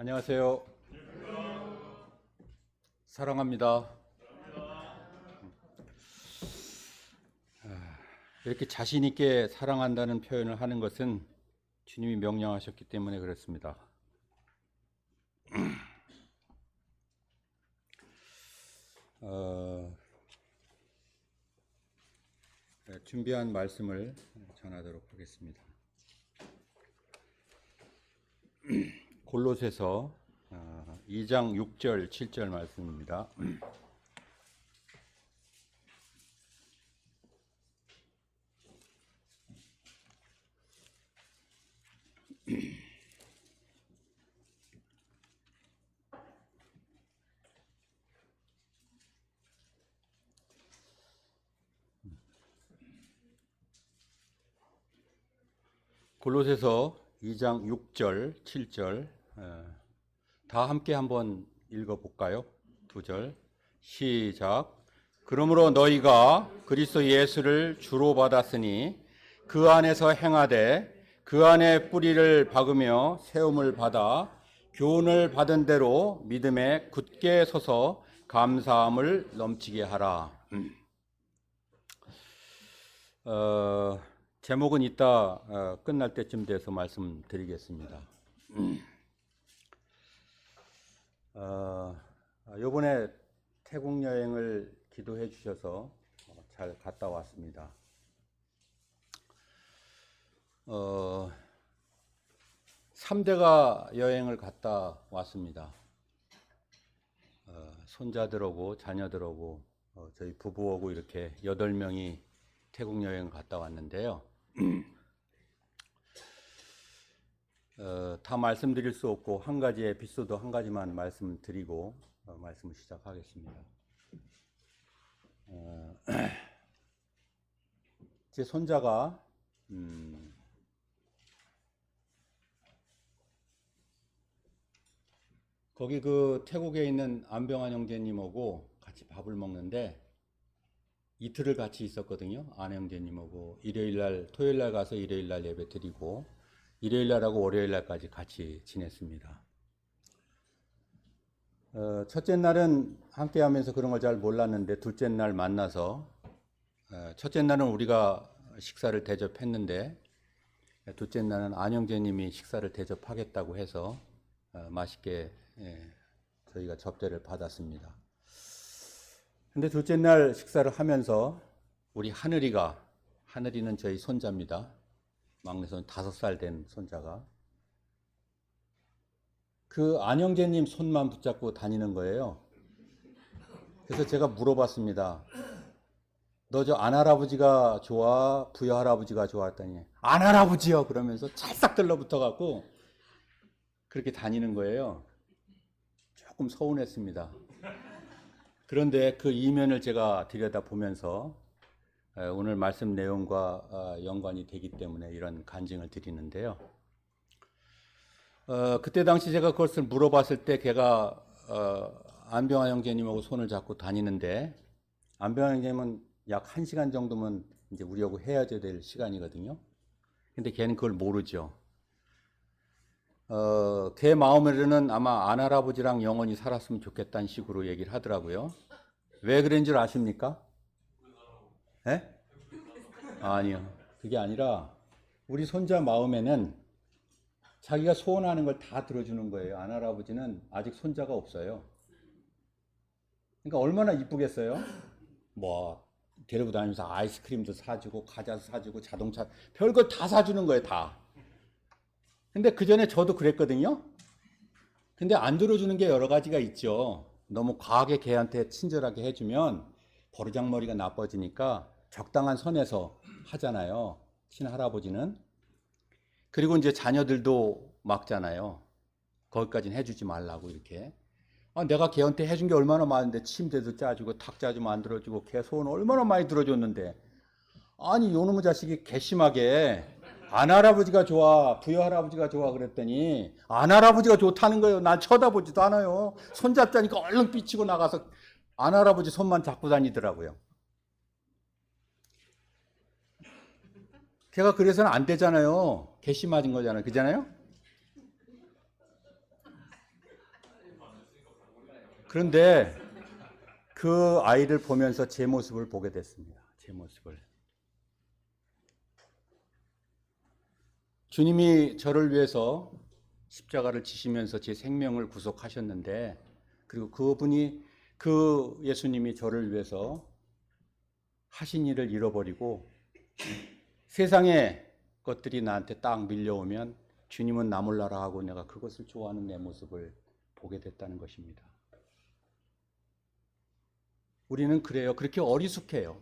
안녕하세요. 사랑합니다. 이렇게 자신 있게 사랑한다는 표현을 하는 것은 주님이 명령하셨기 때문에 그렇습니다. 준비한 말씀을 전하도록 하겠습니다. 골로새서 2장 6절 7절 말씀입니다. 골로새서 2장 6절 7절 다 함께 한번 읽어볼까요? 2절 시작. 그러므로 너희가 그리스도 예수를 주로 받았으니 그 안에서 행하되 그 안에 뿌리를 박으며 세움을 받아 교훈을 받은 대로 믿음에 굳게 서서 감사함을 넘치게 하라. 제목은 이따 끝날 때쯤 돼서 말씀드리겠습니다. 요번에 태국 여행을 기도해 주셔서 잘 갔다 왔습니다. 3대가 여행을 갔다 왔습니다. 손자들하고 자녀들하고 저희 부부하고 이렇게 8명이 태국 여행을 갔다 왔는데요. 다 말씀드릴 수 없고 한 가지 에피소드 한 가지만 말씀드리고 말씀을 시작하겠습니다. 제 손자가 거기 그 태국에 있는 안병환 형제님하고 같이 밥을 먹는데 이틀을 같이 있었거든요. 안 형제님하고 일요일날 토요일날 가서 일요일날 예배 드리고 일요일날하고 월요일날까지 같이 지냈습니다. 첫째 날은 함께 하면서 그런 걸 잘 몰랐는데 둘째 날 만나서 첫째 날은 우리가 식사를 대접했는데 둘째 날은 안 형제님이 식사를 대접하겠다고 해서 맛있게 저희가 접대를 받았습니다. 근데 둘째 날 식사를 하면서 우리 하늘이는 저희 손자입니다. 막내손 5살 된 손자가 그 안형제님 손만 붙잡고 다니는 거예요. 그래서 제가 물어봤습니다. 너 저 안할아버지가 좋아? 부여할아버지가 좋아? 했더니 안할아버지요! 그러면서 찰싹 들러붙어 갖고 그렇게 다니는 거예요. 조금 서운했습니다. 그런데 그 이면을 제가 들여다보면서 오늘 말씀 내용과 연관이 되기 때문에 이런 간증을 드리는데요. 그때 당시 제가 그것을 물어봤을 때 걔가 안병환 형제님하고 손을 잡고 다니는데 안병환 형제님은 약 1시간 정도면 이제 우리하고 헤어져야 될 시간이거든요. 근데 걔는 그걸 모르죠. 걔 마음으로는 아마 안할아버지랑 영원히 살았으면 좋겠다는 식으로 얘기를 하더라고요. 왜 그런 줄 아십니까? 예? 아니요. 그게 아니라 우리 손자 마음에는 자기가 소원하는 걸 다 들어주는 거예요. 안할아버지는 아직 손자가 없어요. 그러니까 얼마나 이쁘겠어요? 뭐 데리고 다니면서 아이스크림도 사주고 과자도 사주고 자동차 별걸 다 사주는 거예요. 다. 근데 그 전에 저도 그랬거든요. 근데 안 들어주는 게 여러 가지가 있죠. 너무 과하게 걔한테 친절하게 해주면 버르장머리가 나빠지니까 적당한 선에서 하잖아요. 친할아버지는. 그리고 이제 자녀들도 막잖아요. 거기까지는 해주지 말라고 이렇게. 내가 걔한테 해준 게 얼마나 많은데 침대도 짜주고 탁자도 만들어주고 걔 소원 얼마나 많이 들어줬는데 아니 요놈의 자식이 괘씸하게 안할아버지가 좋아 부여할아버지가 좋아 그랬더니 안할아버지가 좋다는 거예요. 난 쳐다보지도 않아요. 손잡자니까 얼른 삐치고 나가서 안할아버지 손만 잡고 다니더라고요. 걔가 그래서는 안 되잖아요. 괘씸해진 거잖아요. 그잖아요? 그런데 그 아이를 보면서 제 모습을 보게 됐습니다. 제 모습을. 주님이 저를 위해서 십자가를 지시면서 제 생명을 구속하셨는데, 그리고 그 예수님이 저를 위해서 하신 일을 잃어버리고 세상의 것들이 나한테 딱 밀려오면 주님은 나 몰라라 하고 내가 그것을 좋아하는 내 모습을 보게 됐다는 것입니다. 우리는 그래요. 그렇게 어리숙해요.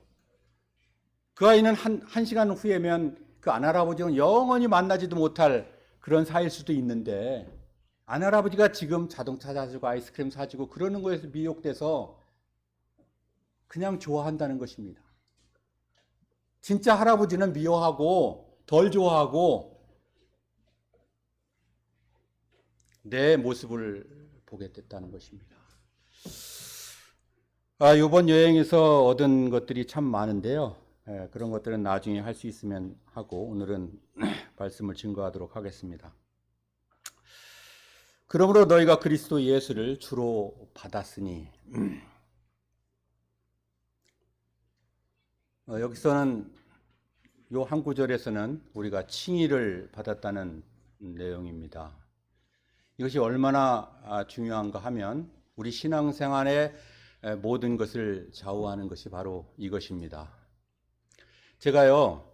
그 아이는 한 시간 후에면 그 안할아버지는 영원히 만나지도 못할 그런 사이일 수도 있는데, 안할아버지가 지금 자동차 사주고 아이스크림 사주고 그러는 거에서 미혹돼서 그냥 좋아한다는 것입니다. 진짜 할아버지는 미워하고 덜 좋아하고 내 모습을 보게 됐다는 것입니다. 이번 여행에서 얻은 것들이 참 많은데요. 그런 것들은 나중에 할 수 있으면 하고, 오늘은 말씀을 증거하도록 하겠습니다. 그러므로 너희가 그리스도 예수를 주로 받았으니, 여기서는 요 한 구절에서는 우리가 칭의를 받았다는 내용입니다. 이것이 얼마나 중요한가 하면 우리 신앙생활의 모든 것을 좌우하는 것이 바로 이것입니다. 제가요,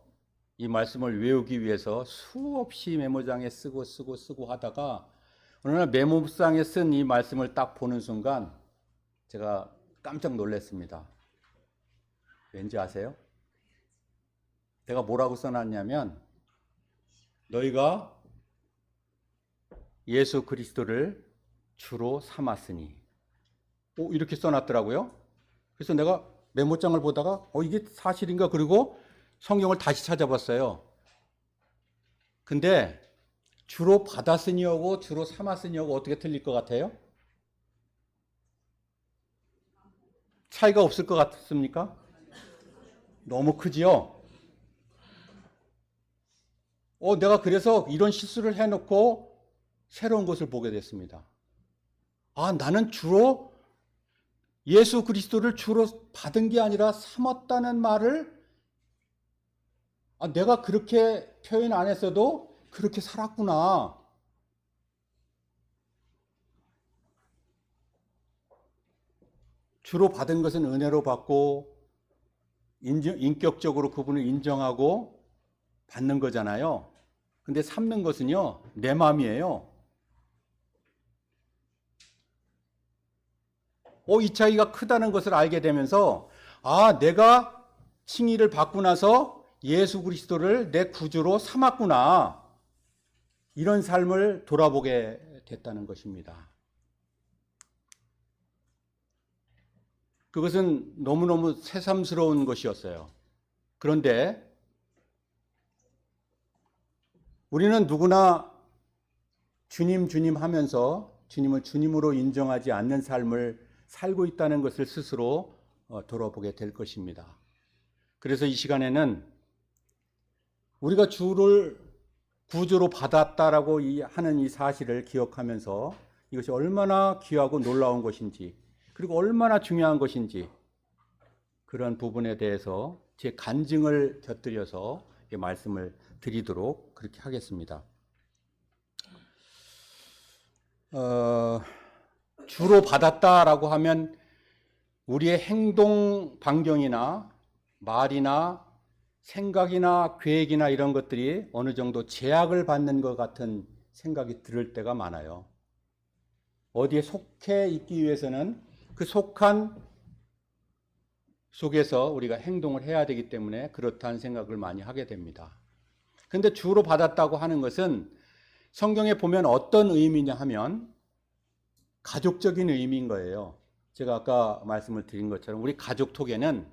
이 말씀을 외우기 위해서 수없이 메모장에 쓰고 하다가 어느 날 메모장에 쓴 이 말씀을 딱 보는 순간 제가 깜짝 놀랐습니다. 왠지 아세요? 내가 뭐라고 써놨냐면, 너희가 예수 그리스도를 주로 삼았으니, 이렇게 써놨더라고요. 그래서 내가 메모장을 보다가 이게 사실인가, 그리고 성경을 다시 찾아봤어요. 근데 주로 받았으니하고 주로 삼았으니하고 어떻게 틀릴 것 같아요? 차이가 없을 것 같습니까? 너무 크지요? 내가 그래서 이런 실수를 해놓고 새로운 것을 보게 됐습니다. 나는 주로 예수 그리스도를 주로 받은 게 아니라 삼았다는 말을 내가 그렇게 표현 안 했어도 그렇게 살았구나. 주로 받은 것은 은혜로 받고 인격적으로 그분을 인정하고 받는 거잖아요. 근데 삼는 것은요, 내 마음이에요. 이 차이가 크다는 것을 알게 되면서, 내가 칭의를 받고 나서 예수 그리스도를 내 구주로 삼았구나. 이런 삶을 돌아보게 됐다는 것입니다. 그것은 너무너무 새삼스러운 것이었어요. 그런데 우리는 누구나 주님 하면서 주님을 주님으로 인정하지 않는 삶을 살고 있다는 것을 스스로 돌아보게 될 것입니다. 그래서 이 시간에는 우리가 주를 구주로 받았다라고 하는 이 사실을 기억하면서 이것이 얼마나 귀하고 놀라운 것인지, 그리고 얼마나 중요한 것인지, 그런 부분에 대해서 제 간증을 곁들여서 말씀을 드리도록 그렇게 하겠습니다. 주로 받았다라고 하면 우리의 행동 반경이나 말이나 생각이나 계획이나 이런 것들이 어느 정도 제약을 받는 것 같은 생각이 들을 때가 많아요. 어디에 속해 있기 위해서는 그 속한 속에서 우리가 행동을 해야 되기 때문에 그렇다는 생각을 많이 하게 됩니다. 그런데 주로 받았다고 하는 것은 성경에 보면 어떤 의미냐 하면 가족적인 의미인 거예요. 제가 아까 말씀을 드린 것처럼 우리 가족 톡에는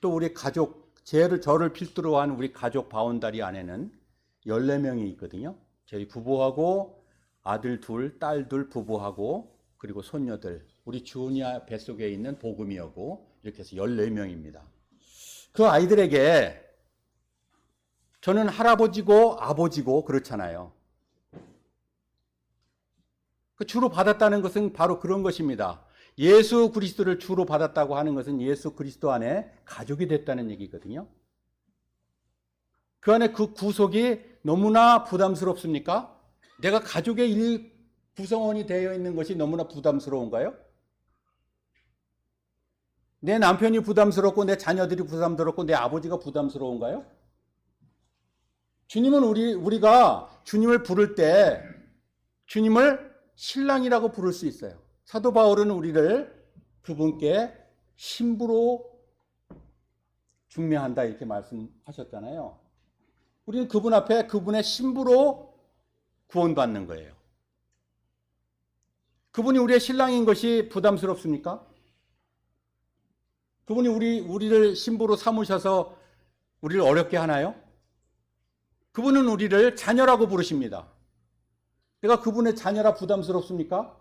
또 우리 가족, 저를 필두로 한 우리 가족 바운다리 안에는 14명이 있거든요. 저희 부부하고 아들 둘, 딸 둘, 부부하고 그리고 손녀들, 우리 주은이 뱃속에 있는 복음이하고 이렇게 해서 14명입니다. 그 아이들에게 저는 할아버지고 아버지고 그렇잖아요. 주로 받았다는 것은 바로 그런 것입니다. 예수 그리스도를 주로 받았다고 하는 것은 예수 그리스도 안에 가족이 됐다는 얘기거든요. 그 안에 그 구속이 너무나 부담스럽습니까? 내가 가족의 일 구성원이 되어 있는 것이 너무나 부담스러운가요? 내 남편이 부담스럽고 내 자녀들이 부담스럽고 내 아버지가 부담스러운가요? 주님은 우리가 주님을 부를 때 주님을 신랑이라고 부를 수 있어요. 사도 바울은 우리를 그분께 신부로 중매한다 이렇게 말씀하셨잖아요. 우리는 그분 앞에 그분의 신부로 구원받는 거예요. 그분이 우리의 신랑인 것이 부담스럽습니까? 그분이 우리를 신부로 삼으셔서 우리를 어렵게 하나요? 그분은 우리를 자녀라고 부르십니다. 내가 그분의 자녀라 부담스럽습니까?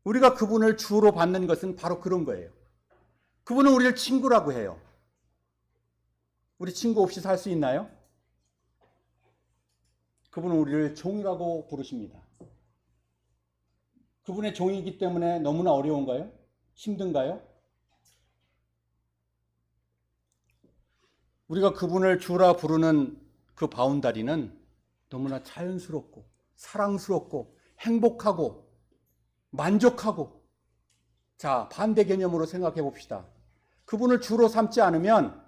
우리가 그분을 주로 받는 것은 바로 그런 거예요. 그분은 우리를 친구라고 해요. 우리 친구 없이 살 수 있나요? 그분은 우리를 종이라고 부르십니다. 그분의 종이기 때문에 너무나 어려운가요? 힘든가요? 우리가 그분을 주라 부르는 그 바운다리는 너무나 자연스럽고 사랑스럽고 행복하고 만족하고, 자, 반대 개념으로 생각해 봅시다. 그분을 주로 삼지 않으면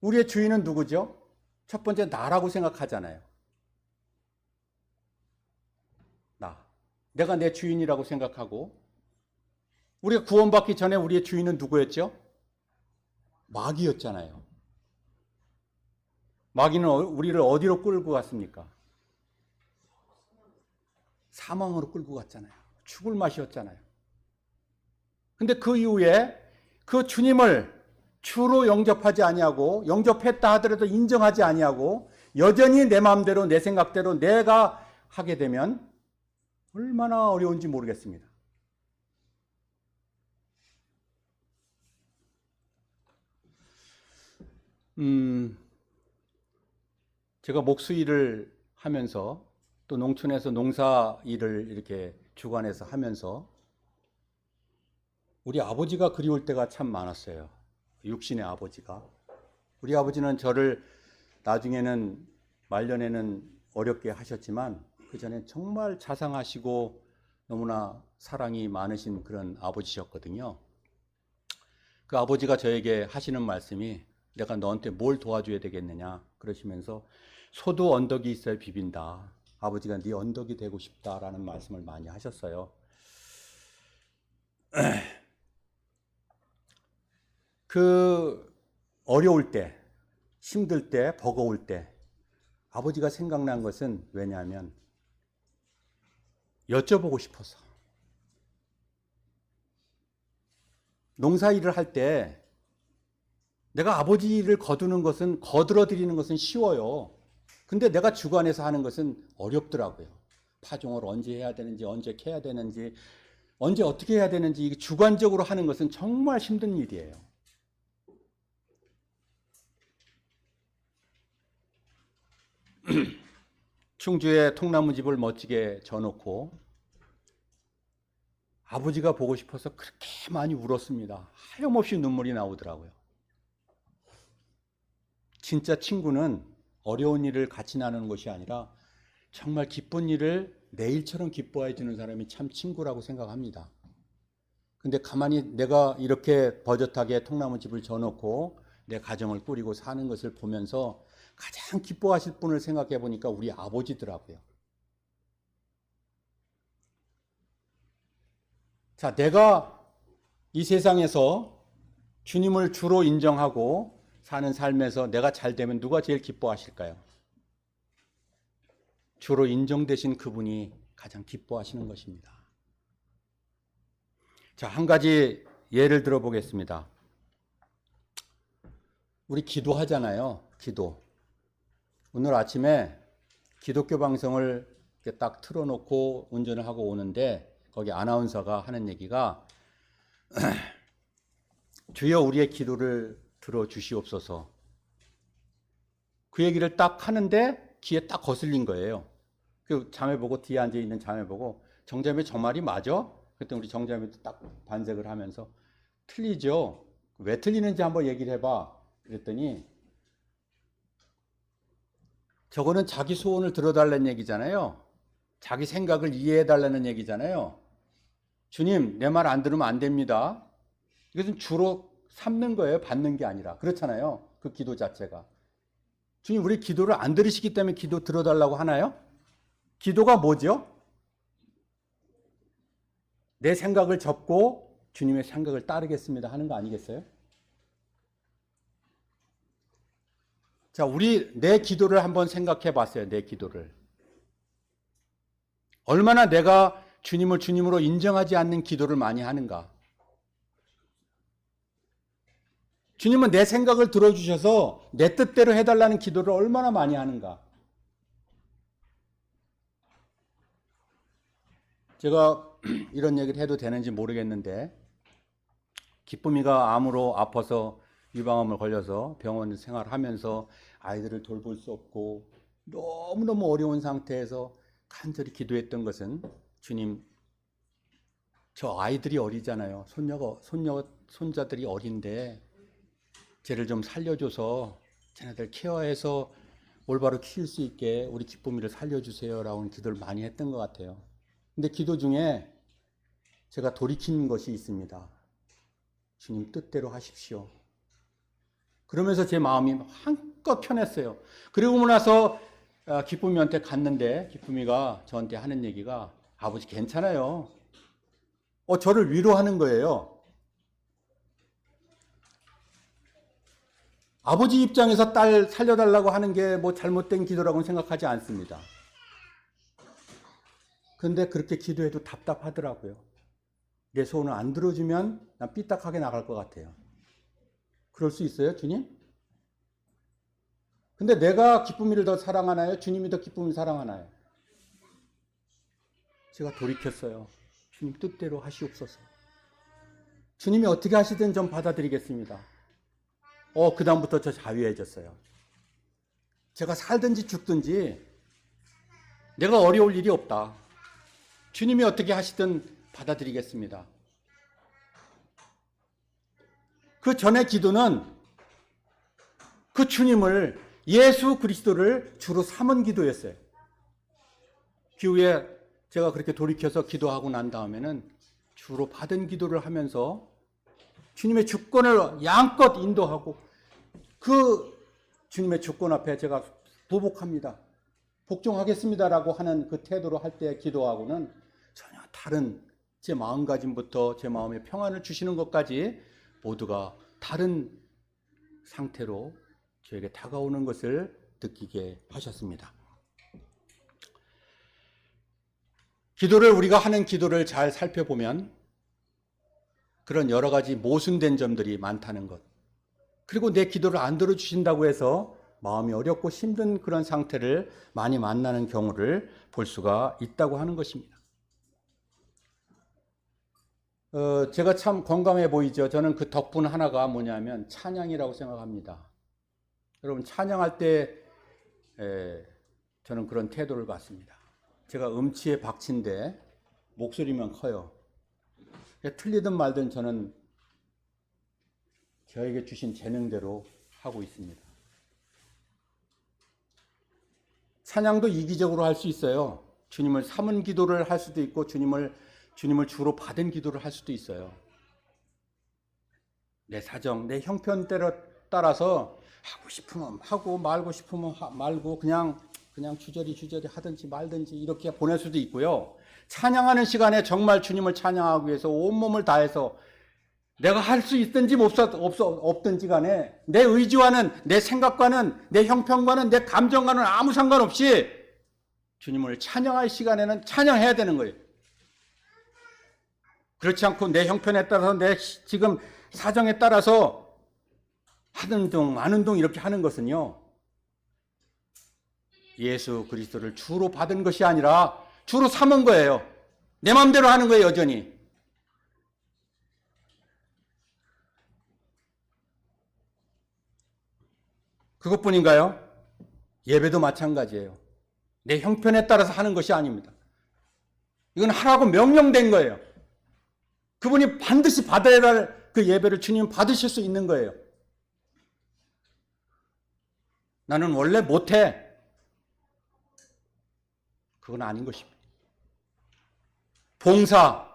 우리의 주인은 누구죠? 첫 번째 나라고 생각하잖아요. 내가 내 주인이라고 생각하고, 우리가 구원받기 전에 우리의 주인은 누구였죠? 마귀였잖아요. 마귀는 우리를 어디로 끌고 갔습니까? 사망으로 끌고 갔잖아요. 죽을 맛이었잖아요. 근데 그 이후에 그 주님을 주로 영접하지 아니하고, 영접했다 하더라도 인정하지 아니하고 여전히 내 마음대로 내 생각대로 내가 하게 되면 얼마나 어려운지 모르겠습니다. 제가 목수일을 하면서 또 농촌에서 농사 일을 이렇게 주관해서 하면서 우리 아버지가 그리울 때가 참 많았어요. 육신의 아버지가. 우리 아버지는 저를 나중에는 말년에는 어렵게 하셨지만 그 전에 정말 자상하시고 너무나 사랑이 많으신 그런 아버지셨거든요. 그 아버지가 저에게 하시는 말씀이 내가 너한테 뭘 도와줘야 되겠느냐 그러시면서 소도 언덕이 있어야 비빈다. 아버지가 네 언덕이 되고 싶다라는 말씀을 많이 하셨어요. 그 어려울 때, 힘들 때, 버거울 때 아버지가 생각난 것은 왜냐하면 여쭤보고 싶어서. 농사일을 할 때 내가 아버지를 거들어드리는 것은 쉬워요. 근데 내가 주관해서 하는 것은 어렵더라고요. 파종을 언제 해야 되는지, 언제 캐야 되는지, 언제 어떻게 해야 되는지 주관적으로 하는 것은 정말 힘든 일이에요. 충주에 통나무집을 멋지게 져놓고 아버지가 보고 싶어서 그렇게 많이 울었습니다. 하염없이 눈물이 나오더라고요. 진짜 친구는 어려운 일을 같이 나누는 것이 아니라 정말 기쁜 일을 내일처럼 기뻐해 주는 사람이 참 친구라고 생각합니다. 근데 가만히 내가 이렇게 버젓하게 통나무집을 져놓고 내 가정을 꾸리고 사는 것을 보면서 가장 기뻐하실 분을 생각해 보니까 우리 아버지더라고요. 자, 내가 이 세상에서 주님을 주로 인정하고 사는 삶에서 내가 잘 되면 누가 제일 기뻐하실까요? 주로 인정되신 그분이 가장 기뻐하시는 것입니다. 자, 한 가지 예를 들어 보겠습니다. 우리 기도하잖아요. 기도. 오늘 아침에 기독교 방송을 이렇게 딱 틀어놓고 운전을 하고 오는데 거기 아나운서가 하는 얘기가 주여 우리의 기도를 들어주시옵소서. 그 얘기를 딱 하는데 귀에 딱 거슬린 거예요. 그 자매 보고 뒤에 앉아있는 자매 보고 정자매 저 말이 맞아? 그때 우리 정자매도 딱 반색을 하면서 틀리죠. 왜 틀리는지 한번 얘기를 해봐. 그랬더니 저거는 자기 소원을 들어달라는 얘기잖아요. 자기 생각을 이해해달라는 얘기잖아요. 주님, 내 말 안 들으면 안 됩니다. 이것은 주로 삼는 거예요. 받는 게 아니라. 그렇잖아요. 그 기도 자체가. 주님, 우리 기도를 안 들으시기 때문에 기도 들어달라고 하나요? 기도가 뭐죠? 내 생각을 접고 주님의 생각을 따르겠습니다 하는 거 아니겠어요? 자, 내 기도를 한번 생각해 봤어요. 내 기도를. 얼마나 내가 주님을 주님으로 인정하지 않는 기도를 많이 하는가. 주님은 내 생각을 들어주셔서 내 뜻대로 해달라는 기도를 얼마나 많이 하는가. 제가 이런 얘기를 해도 되는지 모르겠는데, 기쁨이가 암으로 아파서 유방암을 걸려서 병원 생활하면서 아이들을 돌볼 수 없고 너무너무 어려운 상태에서 간절히 기도했던 것은, 주님, 저 아이들이 어리잖아요. 손자들이 어린데 쟤를 좀 살려줘서 쟤네들 케어해서 올바로 키울 수 있게 우리 기쁨이를 살려주세요 라고 기도를 많이 했던 것 같아요. 근데 기도 중에 제가 돌이킨 것이 있습니다. 주님 뜻대로 하십시오. 그러면서 제 마음이 한껏 편했어요. 그리고 나서 기쁨이한테 갔는데 기쁨이가 저한테 하는 얘기가, 아버지 괜찮아요. 저를 위로하는 거예요. 아버지 입장에서 딸 살려달라고 하는 게 뭐 잘못된 기도라고는 생각하지 않습니다. 그런데 그렇게 기도해도 답답하더라고요. 내 소원을 안 들어주면 난 삐딱하게 나갈 것 같아요. 그럴 수 있어요, 주님? 근데 내가 기쁨이를 더 사랑하나요? 주님이 더 기쁨을 사랑하나요? 제가 돌이켰어요. 주님 뜻대로 하시옵소서. 주님이 어떻게 하시든 좀 받아들이겠습니다. 그 다음부터 저 자유해졌어요. 제가 살든지 죽든지 내가 어려울 일이 없다. 주님이 어떻게 하시든 받아들이겠습니다. 그 전의 기도는 그 주님을, 예수 그리스도를 주로 삼은 기도였어요. 그 후에 제가 그렇게 돌이켜서 기도하고 난 다음에는 주로 받은 기도를 하면서 주님의 주권을 양껏 인도하고, 그 주님의 주권 앞에 제가 보복합니다, 복종하겠습니다라고 하는 그 태도로 할 때 기도하고는 전혀 다른, 제 마음가짐부터 제 마음에 평안을 주시는 것까지 모두가 다른 상태로 저에게 다가오는 것을 느끼게 하셨습니다. 기도를, 우리가 하는 기도를 잘 살펴보면 그런 여러 가지 모순된 점들이 많다는 것, 그리고 내 기도를 안 들어주신다고 해서 마음이 어렵고 힘든 그런 상태를 많이 만나는 경우를 볼 수가 있다고 하는 것입니다. 제가 참 건강해 보이죠. 저는 그 덕분 하나가 뭐냐면 찬양이라고 생각합니다. 여러분, 찬양할 때 저는 그런 태도를 갖습니다. 제가 음치에 박친데 목소리만 커요. 틀리든 말든 저는 저에게 주신 재능대로 하고 있습니다. 찬양도 이기적으로 할 수 있어요. 주님을 삼은 기도를 할 수도 있고 주님을 주로 받은 기도를 할 수도 있어요. 내 사정, 내 형편대로 따라서 하고 싶으면 하고 말고 싶으면 말고 그냥 주저리 하든지 말든지 이렇게 보낼 수도 있고요. 찬양하는 시간에 정말 주님을 찬양하기 위해서 온몸을 다해서 내가 할 수 있든지 없든지 간에 내 의지와는, 내 생각과는, 내 형편과는, 내 감정과는 아무 상관없이 주님을 찬양할 시간에는 찬양해야 되는 거예요. 그렇지 않고 내 형편에 따라서, 내 지금 사정에 따라서 하는 둥 마는 둥 이렇게 하는 것은요, 예수 그리스도를 주로 받은 것이 아니라 주로 삼은 거예요. 내 마음대로 하는 거예요, 여전히. 그것뿐인가요? 예배도 마찬가지예요. 내 형편에 따라서 하는 것이 아닙니다. 이건 하라고 명령된 거예요. 그분이 반드시 받아야 할 그 예배를 주님 받으실 수 있는 거예요. 나는 원래 못해. 그건 아닌 것입니다. 봉사.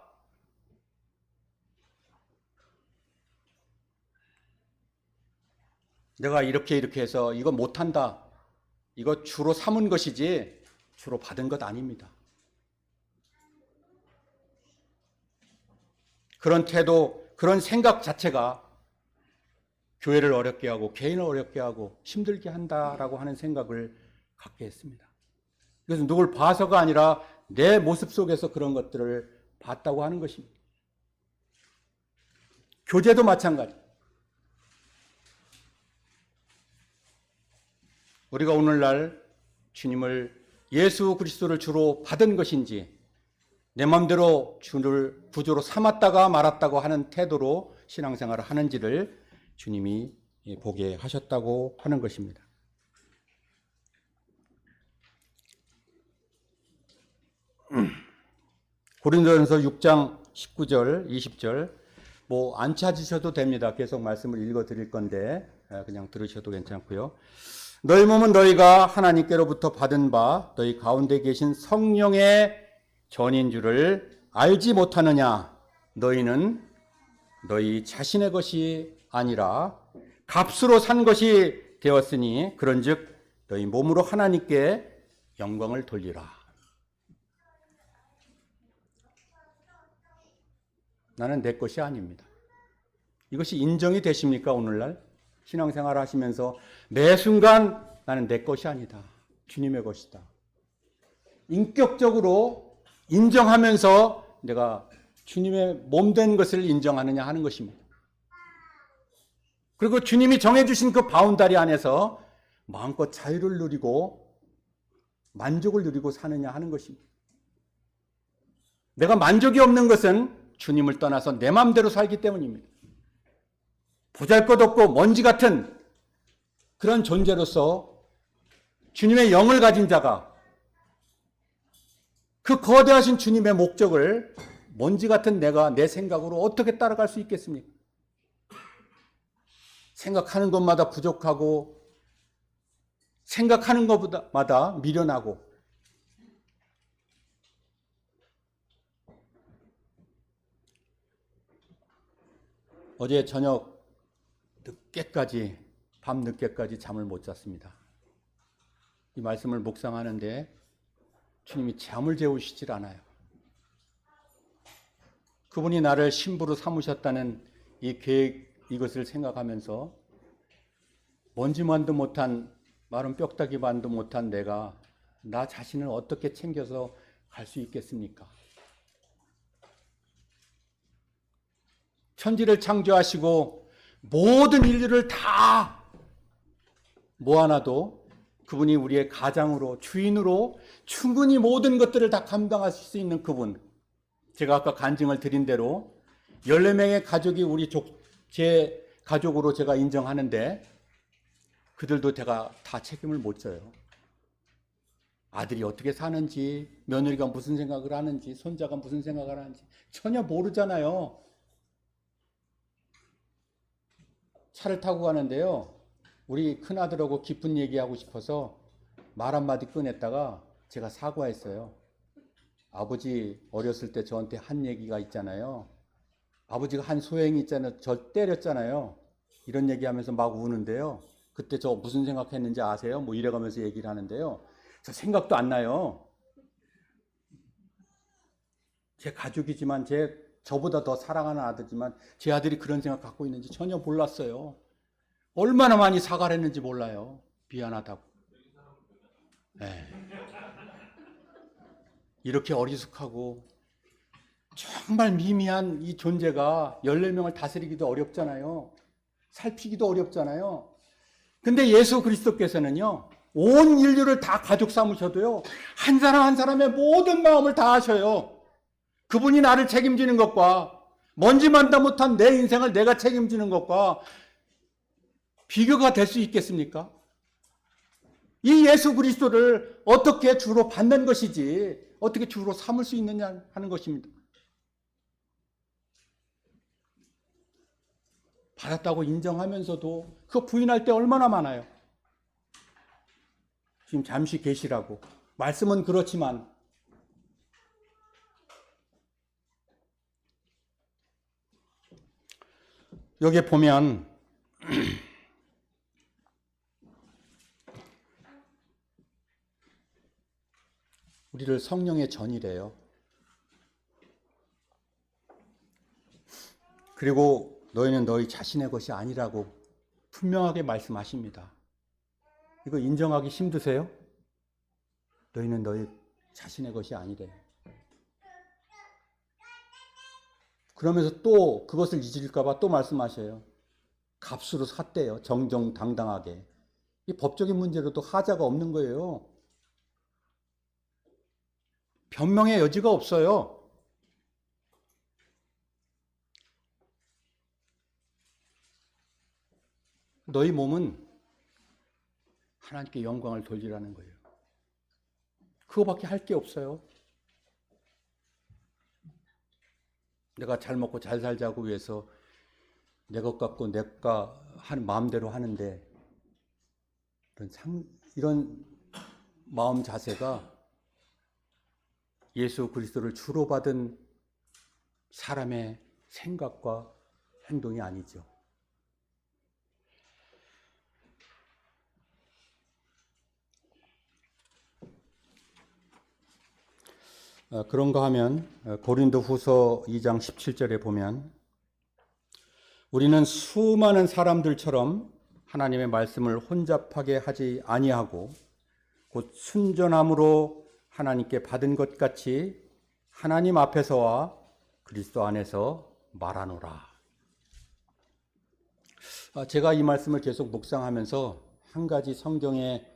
내가 이렇게 해서 이거 못한다. 이거 주로 삼은 것이지 주로 받은 것 아닙니다. 그런 태도, 그런 생각 자체가 교회를 어렵게 하고 개인을 어렵게 하고 힘들게 한다라고 하는 생각을 갖게 했습니다. 그래서 누굴 봐서가 아니라 내 모습 속에서 그런 것들을 봤다고 하는 것입니다. 교제도 마찬가지. 우리가 오늘날 주님을 예수 그리스도를 주로 받은 것인지 내 마음대로 주를 구주로 삼았다가 말았다고 하는 태도로 신앙생활을 하는지를 주님이 보게 하셨다고 하는 것입니다. 고린도전서 6장 19절, 20절 안 찾으셔도 됩니다. 계속 말씀을 읽어 드릴 건데 그냥 들으셔도 괜찮고요. 너희 몸은 너희가 하나님께로부터 받은 바 너희 가운데 계신 성령의 전인 줄을 알지 못하느냐. 너희는 너희 자신의 것이 아니라 값으로 산 것이 되었으니 그런즉 너희 몸으로 하나님께 영광을 돌리라. 나는 내 것이 아닙니다. 이것이 인정이 되십니까? 오늘날 신앙생활 하시면서 매 순간 나는 내 것이 아니다. 주님의 것이다. 인격적으로 인정하면서 내가 주님의 몸된 것을 인정하느냐 하는 것입니다. 그리고 주님이 정해주신 그 바운다리 안에서 마음껏 자유를 누리고 만족을 누리고 사느냐 하는 것입니다. 내가 만족이 없는 것은 주님을 떠나서 내 마음대로 살기 때문입니다. 보잘것없고 먼지 같은 그런 존재로서 주님의 영을 가진 자가 그 거대하신 주님의 목적을 먼지 같은 내가 내 생각으로 어떻게 따라갈 수 있겠습니까? 생각하는 것마다 부족하고 생각하는 것마다 미련하고 어제 저녁 늦게까지 밤 늦게까지 잠을 못 잤습니다. 이 말씀을 묵상하는데 주님이 잠을 재우시질 않아요. 그분이 나를 신부로 삼으셨다는 이 계획, 이것을 생각하면서 먼지만도 못한 마른 뼈다귀만도 못한 내가 나 자신을 어떻게 챙겨서 갈 수 있겠습니까? 천지를 창조하시고 모든 인류를 다 모아놔도 그분이 우리의 가장으로 주인으로 충분히 모든 것들을 다 감당하실 수 있는 그분. 제가 아까 간증을 드린 대로 14명의 가족이 제 가족으로 제가 인정하는데 그들도 제가 다 책임을 못 져요. 아들이 어떻게 사는지, 며느리가 무슨 생각을 하는지, 손자가 무슨 생각을 하는지 전혀 모르잖아요. 차를 타고 가는데요. 우리 큰아들하고 깊은 얘기하고 싶어서 말 한마디 꺼냈다가 제가 사과했어요. 아버지 어렸을 때 저한테 한 얘기가 있잖아요. 아버지가 한 소행이 있잖아요. 저 때렸잖아요. 이런 얘기하면서 막 우는데요. 그때 저 무슨 생각했는지 아세요? 이래가면서 얘기를 하는데요. 저 생각도 안 나요. 제 가족이지만 저보다 더 사랑하는 아들이지만 제 아들이 그런 생각 갖고 있는지 전혀 몰랐어요. 얼마나 많이 사과를 했는지 몰라요. 미안하다고. 네. 이렇게 어리숙하고 정말 미미한 이 존재가 14명을 다스리기도 어렵잖아요. 살피기도 어렵잖아요. 근데 예수 그리스도께서는요. 온 인류를 다 가족 삼으셔도요. 한 사람 한 사람의 모든 마음을 다 아셔요. 그분이 나를 책임지는 것과 먼지만도 못한 내 인생을 내가 책임지는 것과 비교가 될 수 있겠습니까? 이 예수 그리스도를 어떻게 주로 받는 것이지 어떻게 주로 삼을 수 있느냐 하는 것입니다. 받았다고 인정하면서도 그거 부인할 때 얼마나 많아요. 지금 잠시 계시라고 말씀은 그렇지만 여기에 보면 우리를 성령의 전이래요. 그리고 너희는 너희 자신의 것이 아니라고 분명하게 말씀하십니다. 이거 인정하기 힘드세요? 너희는 너희 자신의 것이 아니래. 그러면서 또 그것을 잊을까 봐 또 말씀하셔요. 값으로 샀대요. 정정당당하게. 이 법적인 문제로도 하자가 없는 거예요. 변명의 여지가 없어요. 너희 몸은 하나님께 영광을 돌리라는 거예요. 그거밖에 할 게 없어요. 내가 잘 먹고 잘 살자고 위해서 내 것 갖고 내가 하는 마음대로 하는데 이런 마음 자세가 예수 그리스도를 주로 받은 사람의 생각과 행동이 아니죠. 그런가 하면 고린도 후서 2장 17절에 보면 우리는 수많은 사람들처럼 하나님의 말씀을 혼잡하게 하지 아니하고 곧 순전함으로 하나님께 받은 것 같이 하나님 앞에서와 그리스도 안에서 말하노라. 제가 이 말씀을 계속 묵상하면서 한 가지 성경에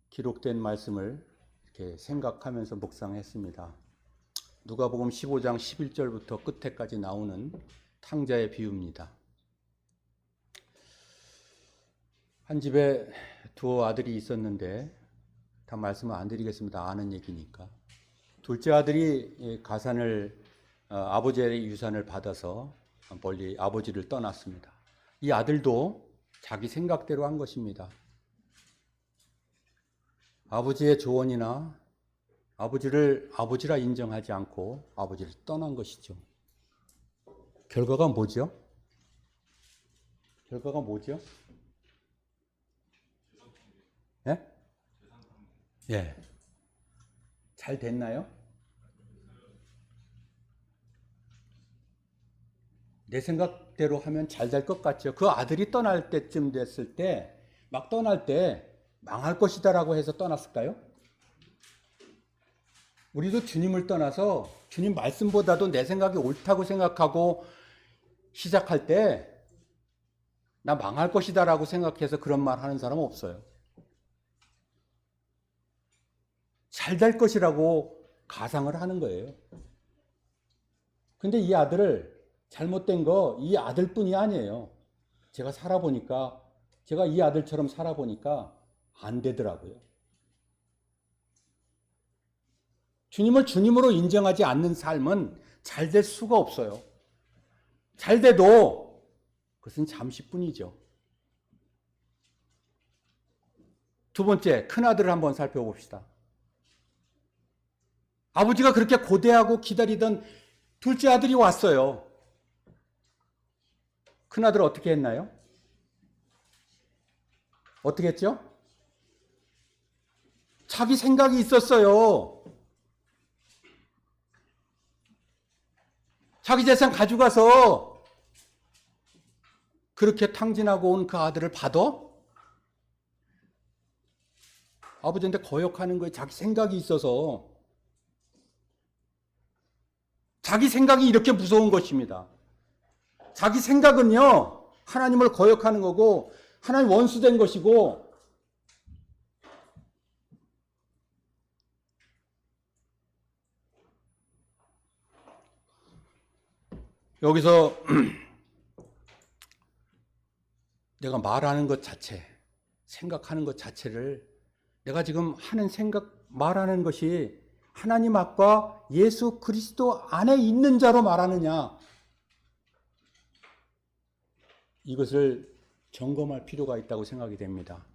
기록된 말씀을 이렇게 생각하면서 묵상했습니다. 누가복음 15장 11절부터 끝에까지 나오는 탕자의 비유입니다. 한 집에 두 아들이 있었는데 다 말씀을 안 드리겠습니다. 아는 얘기니까. 둘째 아들이 가산을 아버지의 유산을 받아서 멀리 아버지를 떠났습니다. 이 아들도 자기 생각대로 한 것입니다. 아버지의 조언이나 아버지를 아버지라 인정하지 않고 아버지를 떠난 것이죠. 결과가 뭐죠? 결과가 뭐죠? 예? 예. 잘 됐나요? 내 생각대로 하면 잘 될 것 같죠. 그 아들이 떠날 때쯤 됐을 때, 막 떠날 때 망할 것이다라고 해서 떠났을까요? 우리도 주님을 떠나서 주님 말씀보다도 내 생각이 옳다고 생각하고 시작할 때 나 망할 것이다라고 생각해서 그런 말 하는 사람은 없어요. 잘 될 것이라고 가상을 하는 거예요. 근데 이 아들을 잘못된 거 이 아들뿐이 아니에요. 제가 이 아들처럼 살아보니까 안 되더라고요. 주님을 주님으로 인정하지 않는 삶은 잘 될 수가 없어요. 잘 돼도 그것은 잠시뿐이죠. 두 번째, 큰아들을 한번 살펴봅시다. 아버지가 그렇게 고대하고 기다리던 둘째 아들이 왔어요. 큰아들 어떻게 했나요? 어떻게 했죠? 자기 생각이 있었어요. 자기 재산 가져가서 그렇게 탕진하고 온 그 아들을 받아? 아버지한테 거역하는 거예요. 자기 생각이 있어서. 자기 생각이 이렇게 무서운 것입니다. 자기 생각은요, 하나님을 거역하는 거고, 하나님 원수된 것이고, 여기서 내가 말하는 것 자체, 생각하는 것 자체를 내가 지금 하는 생각, 말하는 것이 하나님 앞과 예수 그리스도 안에 있는 자로 말하느냐, 이것을 점검할 필요가 있다고 생각이 됩니다.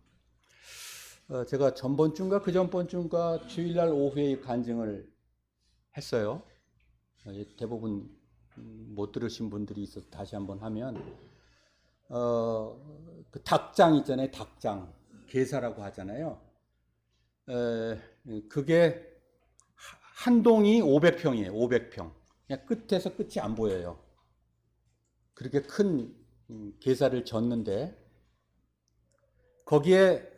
제가 전번 주인가 그 전번 주인가 주일날 오후에 간증을 했어요. 대부분 못 들으신 분들이 있어서 다시 한번 하면, 그 닭장 있잖아요. 닭장. 게사라고 하잖아요. 그게 한 동이 500평이에요. 500평. 그냥 끝에서 끝이 안 보여요. 그렇게 큰 게사를 졌는데, 거기에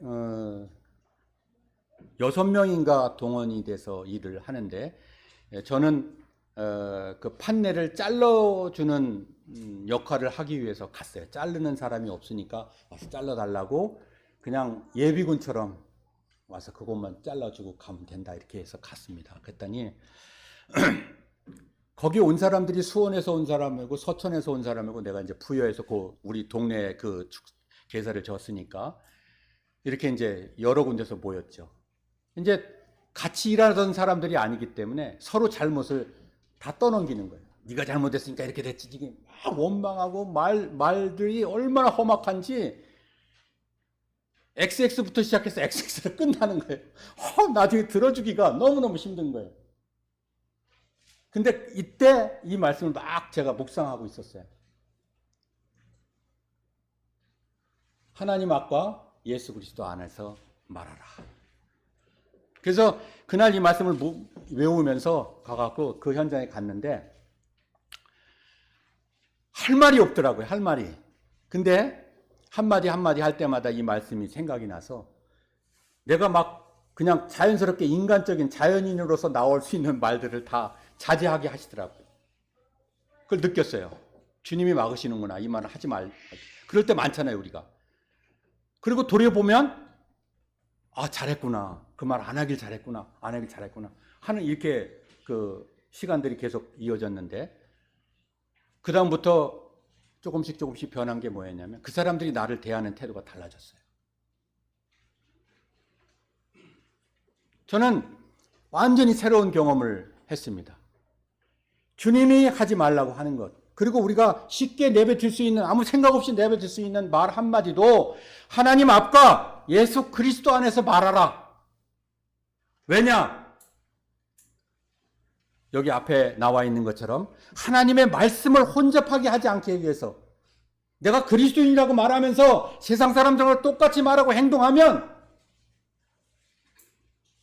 6명인가 동원이 돼서 일을 하는데, 저는 그 판넬을 잘라주는 역할을 하기 위해서 갔어요. 자르는 사람이 없으니까 와서 잘라달라고, 그냥 예비군처럼 와서 그것만 잘라주고 가면 된다 이렇게 해서 갔습니다. 그랬더니 거기 온 사람들이 수원에서 온 사람이고 서천에서 온 사람이고, 내가 이제 부여에서 우리 동네에 그 게사를 졌으니까 이렇게 이제 여러 군데서 모였죠. 이제 같이 일하던 사람들이 아니기 때문에 서로 잘못을 다 떠넘기는 거예요. 네가 잘못했으니까 이렇게 됐지. 이게 막 원망하고 말들이 얼마나 험악한지, XX부터 시작해서 XX로 끝나는 거예요. 나중에 들어주기가 너무너무 힘든 거예요. 근데 이때 이 말씀을 막 제가 묵상하고 있었어요. 하나님 앞과 예수 그리스도 안에서 말하라. 그래서 그날 이 말씀을 외우면서 가갖고 그 현장에 갔는데 할 말이 없더라고요. 할 말이. 근데 한마디 한마디 할 때마다 이 말씀이 생각이 나서 내가 막 그냥 자연스럽게 인간적인 자연인으로서 나올 수 있는 말들을 다 자제하게 하시더라고요. 그걸 느꼈어요. 주님이 막으시는구나. 이 말을 하지 말. 그럴 때 많잖아요, 우리가. 그리고 돌아보면 잘했구나. 그 말 안 하길 잘했구나. 안 하길 잘했구나. 하는 이렇게 그 시간들이 계속 이어졌는데, 그 다음부터 조금씩 변한 게 뭐였냐면 그 사람들이 나를 대하는 태도가 달라졌어요. 저는 완전히 새로운 경험을 했습니다. 주님이 하지 말라고 하는 것, 그리고 우리가 쉽게 내뱉을 수 있는, 아무 생각 없이 내뱉을 수 있는 말 한마디도 하나님 앞과 예수 그리스도 안에서 말하라. 왜냐? 여기 앞에 나와 있는 것처럼 하나님의 말씀을 혼잡하게 하지 않기 위해서, 내가 그리스도인이라고 말하면서 세상 사람들과 똑같이 말하고 행동하면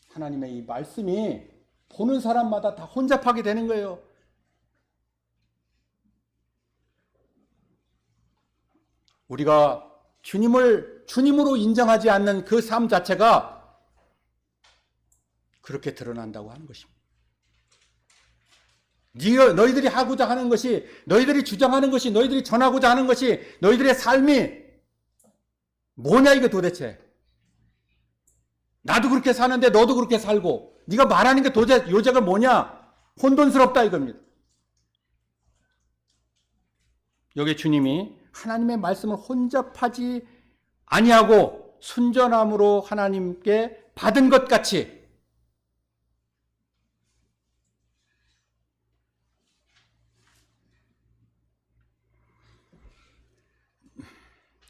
하나님의 이 말씀이 보는 사람마다 다 혼잡하게 되는 거예요. 우리가 주님으로 인정하지 않는 그 삶 자체가 그렇게 드러난다고 하는 것입니다. 너희들이 하고자 하는 것이, 너희들이 주장하는 것이, 너희들이 전하고자 하는 것이, 너희들의 삶이 뭐냐 이게 도대체. 나도 그렇게 사는데 너도 그렇게 살고, 네가 말하는 게 도대체 요자가 뭐냐? 혼돈스럽다 이겁니다. 여기 주님이 하나님의 말씀을 혼잡하지 아니하고 순전함으로 하나님께 받은 것 같이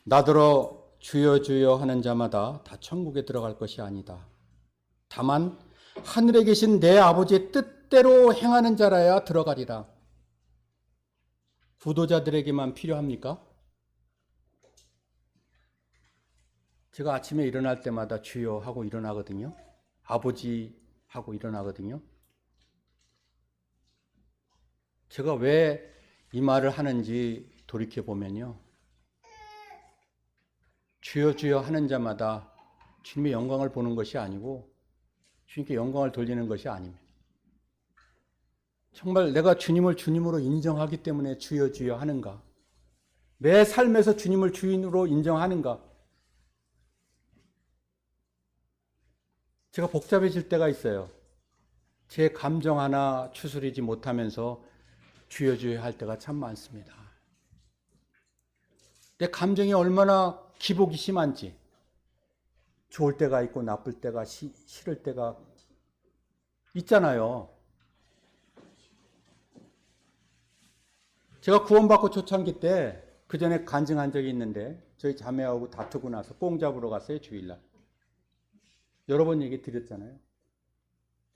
나더러 주여 주여 하는 자마다 다 천국에 들어갈 것이 아니다. 다만 하늘에 계신 내 아버지의 뜻대로 행하는 자라야 들어가리라. 구도자들에게만 필요합니까? 제가 아침에 일어날 때마다 주여 하고 일어나거든요. 아버지 하고 일어나거든요. 제가 왜 이 말을 하는지 돌이켜보면요, 주여 주여 하는 자마다 주님의 영광을 보는 것이 아니고 주님께 영광을 돌리는 것이 아닙니다. 정말 내가 주님을 주님으로 인정하기 때문에 주여 주여 하는가? 내 삶에서 주님을 주인으로 인정하는가? 제가 복잡해질 때가 있어요. 제 감정 하나 추스리지 못하면서 주여 주여 할 때가 참 많습니다. 내 감정이 얼마나 기복이 심한지, 좋을 때가 있고 나쁠 때가 싫을 때가 있잖아요. 제가 구원받고 초창기 때 그 전에 간증한 적이 있는데 저희 자매하고 다투고 나서 뽕 잡으러 갔어요. 주일날. 여러 번 얘기 드렸잖아요.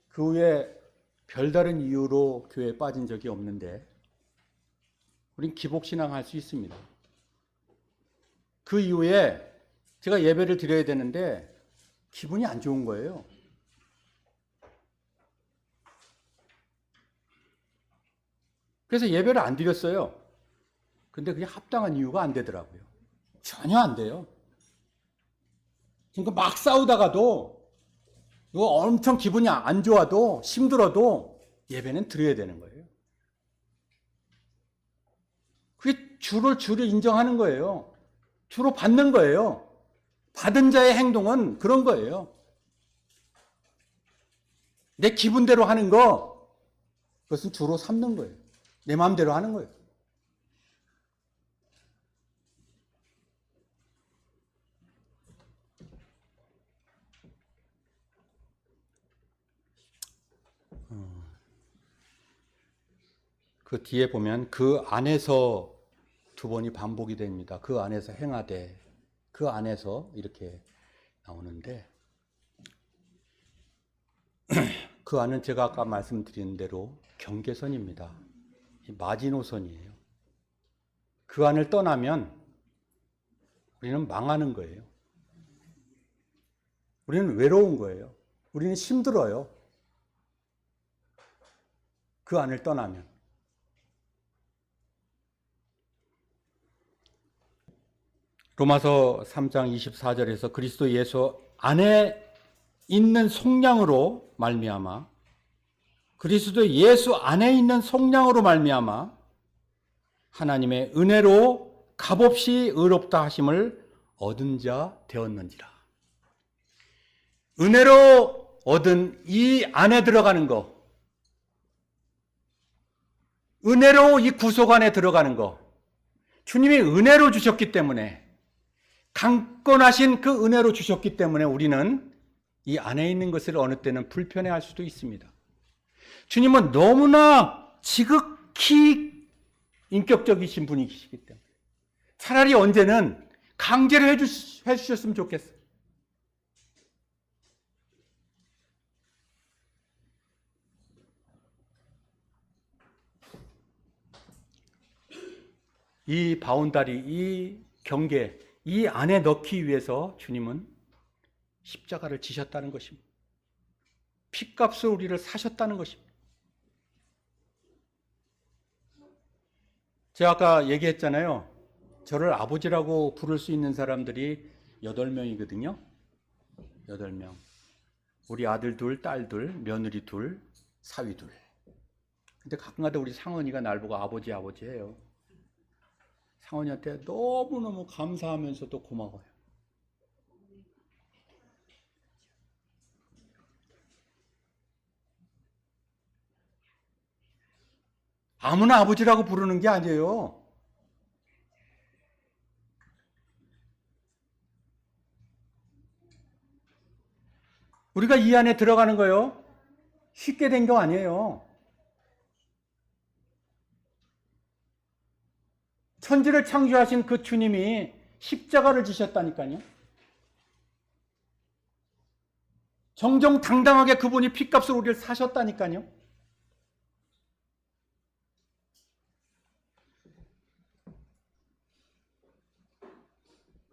그 후에 별다른 이유로 교회에 빠진 적이 없는데 우린 기복신앙 할 수 있습니다. 그 이후에 제가 예배를 드려야 되는데 기분이 안 좋은 거예요. 그래서 예배를 안 드렸어요. 근데 그게 합당한 이유가 안 되더라고요. 전혀 안 돼요. 그러니까 막 싸우다가도 이거 엄청 기분이 안 좋아도 힘들어도 예배는 드려야 되는 거예요. 그게 주를 인정하는 거예요. 주로 받는 거예요. 받은 자의 행동은 그런 거예요. 내 기분대로 하는 거, 그것은 주로 삼는 거예요. 내 마음대로 하는 거예요. 그 뒤에 보면 그 안에서 두 번이 반복이 됩니다. 그 안에서 행하되, 그 안에서 이렇게 나오는데 그 안은 제가 아까 말씀드린 대로 경계선입니다. 마지노선이에요. 그 안을 떠나면 우리는 망하는 거예요. 우리는 외로운 거예요. 우리는 힘들어요. 그 안을 떠나면. 로마서 3장 24절에서 그리스도 예수 안에 있는 속량으로 말미암아 그리스도 예수 안에 있는 속량으로 말미암아 하나님의 은혜로 값없이 의롭다 하심을 얻은 자 되었는지라. 은혜로 얻은 이 안에 들어가는 거, 은혜로 이 구속 안에 들어가는 거, 주님이 은혜로 주셨기 때문에, 강권하신 그 은혜로 주셨기 때문에 우리는 이 안에 있는 것을 어느 때는 불편해할 수도 있습니다. 주님은 너무나 지극히 인격적이신 분이시기 때문에 차라리 언제는 강제로 해주셨으면 좋겠어요. 이 바운다리, 이 경계, 이 안에 넣기 위해서 주님은 십자가를 지셨다는 것입니다. 핏값으로 우리를 사셨다는 것입니다. 제가 아까 얘기했잖아요. 저를 아버지라고 부를 수 있는 사람들이 8명이거든요. 8명. 우리 아들 둘, 딸 둘, 며느리 둘, 사위 둘. 근데 가끔가다 우리 상원이가 날 보고 아버지 해요. 상원이한테 너무너무 감사하면서도 고마워요. 아무나 아버지라고 부르는 게 아니에요. 우리가 이 안에 들어가는 거요. 쉽게 된 거 아니에요. 천지를 창조하신 그 주님이 십자가를 지셨다니까요. 정정당당하게 그분이 핏값으로 우리를 사셨다니까요.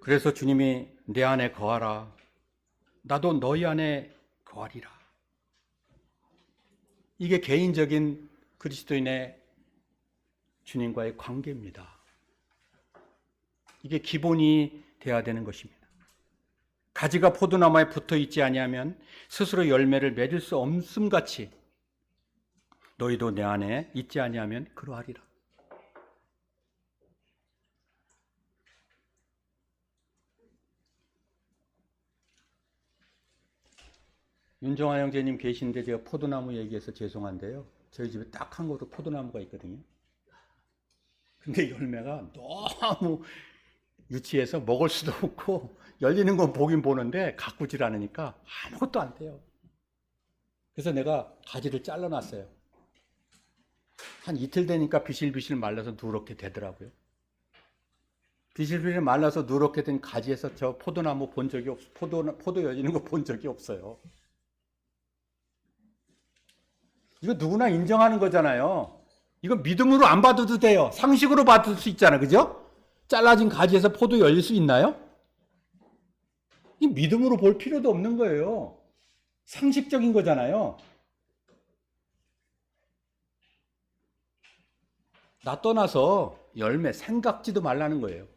그래서 주님이 내 안에 거하라. 나도 너희 안에 거하리라. 이게 개인적인 그리스도인의 주님과의 관계입니다. 이게 기본이 돼야 되는 것입니다. 가지가 포도나무에 붙어 있지 아니하면 스스로 열매를 맺을 수 없음같이 너희도 내 안에 있지 아니하면 그러하리라. 윤정아 형제님 계신데 제가 포도나무 얘기해서 죄송한데요. 저희 집에 딱 한 그루 포도나무가 있거든요. 근데 열매가 너무 유치해서 먹을 수도 없고 열리는 건 보긴 보는데 가꾸질 않으니까 아무것도 안 돼요. 그래서 내가 가지를 잘라놨어요. 한 이틀 되니까 비실비실 말라서 누렇게 되더라고요. 비실비실 말라서 누렇게 된 가지에서 저 포도나무 본 적이 없어. 포도 열리는 거 본 적이 없어요. 이거 누구나 인정하는 거잖아요. 이거 믿음으로 안 받아도 돼요. 상식으로 받을 수 있잖아요. 그죠? 잘라진 가지에서 포도 열릴 수 있나요? 이 믿음으로 볼 필요도 없는 거예요. 상식적인 거잖아요. 나 떠나서 열매 생각지도 말라는 거예요.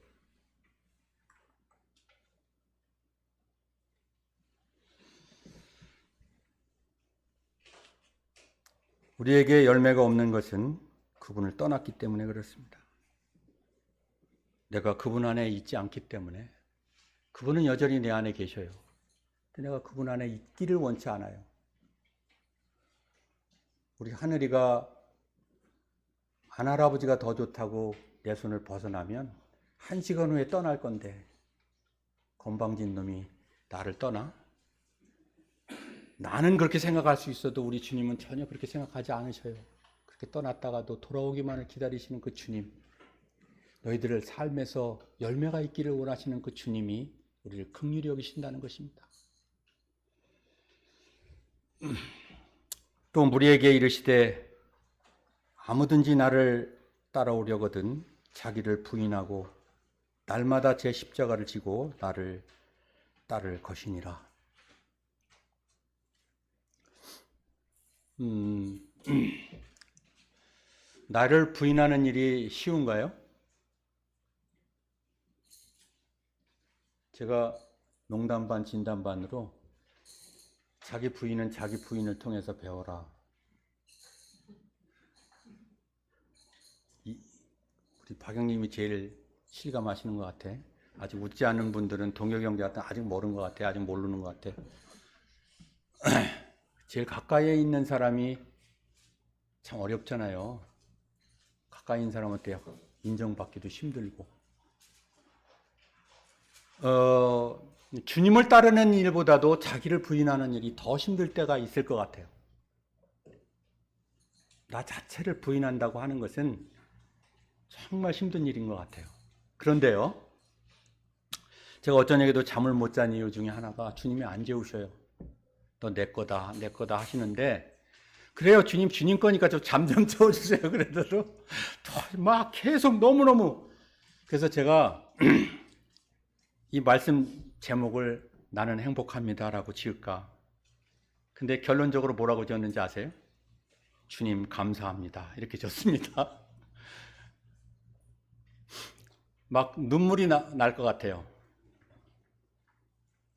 우리에게 열매가 없는 것은 그분을 떠났기 때문에 그렇습니다. 내가 그분 안에 있지 않기 때문에. 그분은 여전히 내 안에 계셔요. 근데 내가 그분 안에 있기를 원치 않아요. 우리 하늘이가 안할아버지가 더 좋다고 내 손을 벗어나면 1시간 후에 떠날 건데 건방진 놈이 나를 떠나? 나는 그렇게 생각할 수 있어도 우리 주님은 전혀 그렇게 생각하지 않으셔요. 그렇게 떠났다가도 돌아오기만을 기다리시는 그 주님, 너희들을 삶에서 열매가 있기를 원하시는 그 주님이 우리를 긍휼히 여기신다는 것입니다. 또 무리에게 이르시되 아무든지 나를 따라오려거든 자기를 부인하고 날마다 제 십자가를 지고 나를 따를 것이니라. 나를 부인하는 일이 쉬운가요? 제가 농담 반 진담 반으로 자기 부인은 자기 부인을 통해서 배워라. 우리 박영님이 제일 실감하시는 것 같아. 아직 웃지 않는 분들은 동혁이 형제한테 아직 모르는 것 같아. 아직 모르는 것 같아. 제일 가까이에 있는 사람이 참 어렵잖아요. 가까이 있는 사람한테 인정받기도 힘들고. 주님을 따르는 일보다도 자기를 부인하는 일이 더 힘들 때가 있을 것 같아요. 나 자체를 부인한다고 하는 것은 정말 힘든 일인 것 같아요. 그런데요, 제가 어쩌냐에도 잠을 못 잔 이유 중에 하나가 주님이 안 재우셔요. 너 내 거다, 내 거다 하시는데, 그래요, 주님 거니까 좀 잠 좀 재워주세요. 그래도 막 계속 너무너무. 그래서 제가 이 말씀 제목을 나는 행복합니다라고 지을까. 근데 결론적으로 뭐라고 지었는지 아세요? 주님 감사합니다. 이렇게 지었습니다. 막 눈물이 날 것 같아요.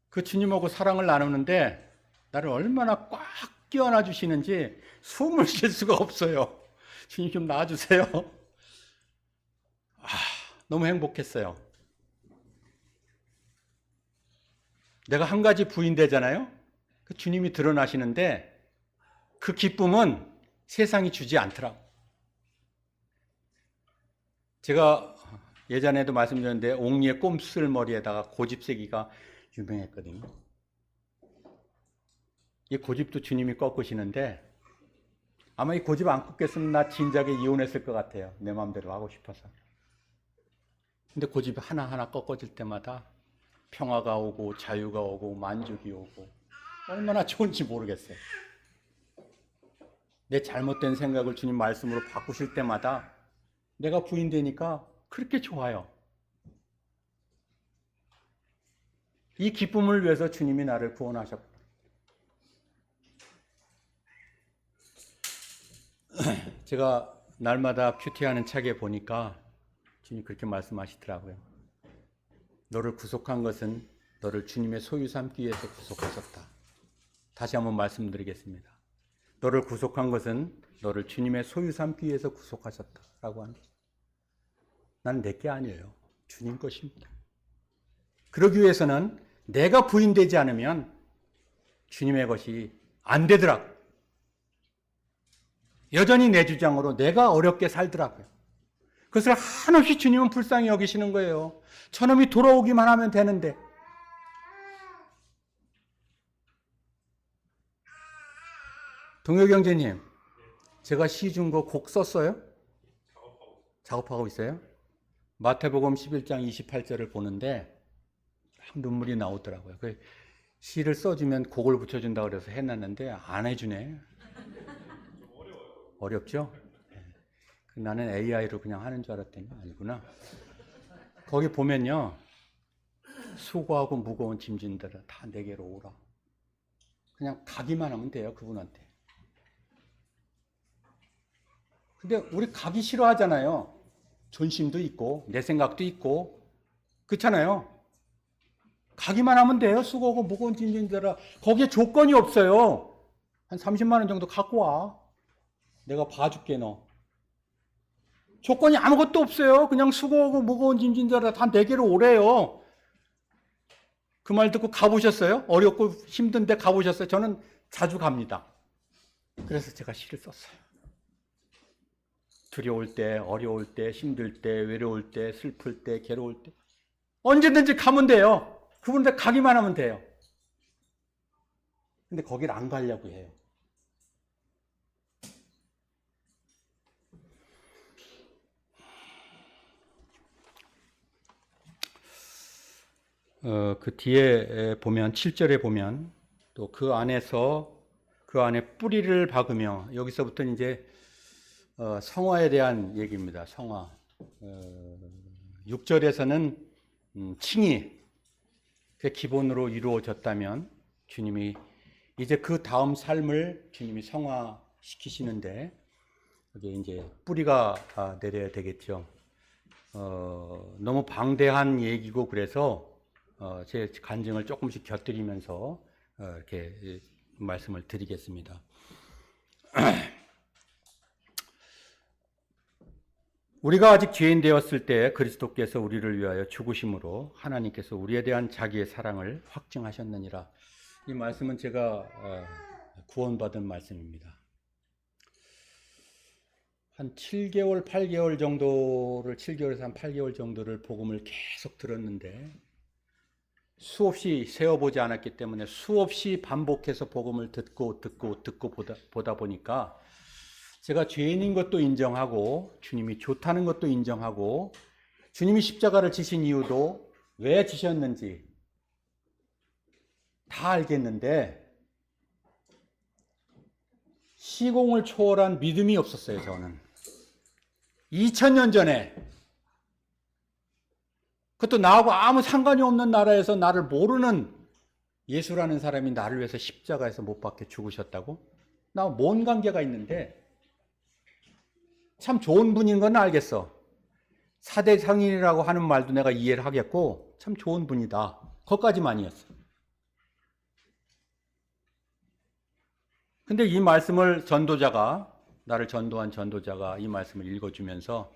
그 주님하고 사랑을 나누는데 나를 얼마나 꽉 끼워놔 주시는지 숨을 쉴 수가 없어요. 주님 좀 놔주세요. 너무 행복했어요. 내가 한 가지 부인되잖아요. 그 주님이 드러나시는데 그 기쁨은 세상이 주지 않더라고. 제가 예전에도 말씀드렸는데 옥리의 꼼슬머리에다가 고집세기가 유명했거든요. 이 고집도 주님이 꺾으시는데 아마 이 고집 안 꺾였으면 나 진작에 이혼했을 것 같아요. 내 마음대로 하고 싶어서. 근데 고집이 하나하나 꺾어질 때마다 평화가 오고 자유가 오고 만족이 오고 얼마나 좋은지 모르겠어요. 내 잘못된 생각을 주님 말씀으로 바꾸실 때마다 내가 부인되니까 그렇게 좋아요. 이 기쁨을 위해서 주님이 나를 구원하셨고 제가 날마다 큐티하는 책에 보니까 주님이 그렇게 말씀하시더라고요. 너를 구속한 것은 너를 주님의 소유 삼기 위해서 구속하셨다. 다시 한번 말씀드리겠습니다. 너를 구속한 것은 너를 주님의 소유 삼기 위해서 구속하셨다라고 하는 거죠. 난 내게 아니에요. 주님 것입니다. 그러기 위해서는 내가 부인되지 않으면 주님의 것이 안 되더라고요. 여전히 내 주장으로 내가 어렵게 살더라고요. 그것을 한없이 주님은 불쌍히 여기시는 거예요. 저놈이 돌아오기만 하면 되는데. 동혁경제님, 제가 시 준 거 곡 썼어요? 작업하고 있어요? 마태복음 11장 28절을 보는데 눈물이 나오더라고요. 그 시를 써주면 곡을 붙여준다고 그래서 해놨는데 안 해주네. 어렵죠? 나는 AI로 그냥 하는 줄 알았더니 아니구나. 거기 보면요, 수고하고 무거운 짐진들아 다 내게로 오라. 그냥 가기만 하면 돼요, 그분한테. 근데 우리 가기 싫어하잖아요. 존심도 있고 내 생각도 있고 그렇잖아요. 가기만 하면 돼요. 수고하고 무거운 짐진들아. 거기에 조건이 없어요. 한 30만 원 정도 갖고 와. 내가 봐줄게 너. 조건이 아무것도 없어요. 그냥 수고하고 무거운 짐진들아 다 내게로 오래요. 그 말 듣고 가보셨어요? 어렵고 힘든데 가보셨어요? 저는 자주 갑니다. 그래서 제가 시를 썼어요. 두려울 때, 어려울 때, 힘들 때, 외로울 때, 슬플 때, 괴로울 때 언제든지 가면 돼요. 그분한테 가기만 하면 돼요. 근데 거길 안 가려고 해요. 그 뒤에 보면 7절에 보면 또 그 안에서 그 안에 뿌리를 박으며 여기서부터 이제 성화에 대한 얘기입니다. 성화. 6절에서는 칭의 그 기본으로 이루어졌다면 주님이 이제 그 다음 삶을 주님이 성화시키시는데 여기 이제 뿌리가 내려야 되겠죠. 너무 방대한 얘기고 그래서 제 간증을 조금씩 곁들이면서 이렇게 말씀을 드리겠습니다. 우리가 아직 죄인 되었을 때 그리스도께서 우리를 위하여 죽으심으로 하나님께서 우리에 대한 자기의 사랑을 확증하셨느니라. 이 말씀은 제가 구원받은 말씀입니다. 한 7개월, 8개월 정도를 7개월에서 한 8개월 정도를 복음을 계속 들었는데 수없이 세어보지 않았기 때문에 수없이 반복해서 복음을 듣고 보다 보니까 제가 죄인인 것도 인정하고 주님이 좋다는 것도 인정하고 주님이 십자가를 지신 이유도 왜 지셨는지 다 알겠는데 시공을 초월한 믿음이 없었어요. 저는 2000년 전에 그것도 나하고 아무 상관이 없는 나라에서 나를 모르는 예수라는 사람이 나를 위해서 십자가에서 못 박혀 죽으셨다고? 나 뭔 관계가 있는데 참 좋은 분인 건 알겠어. 사대 상인이라고 하는 말도 내가 이해를 하겠고 참 좋은 분이다. 거기까지만이었어. 근데 이 말씀을 나를 전도한 전도자가 이 말씀을 읽어주면서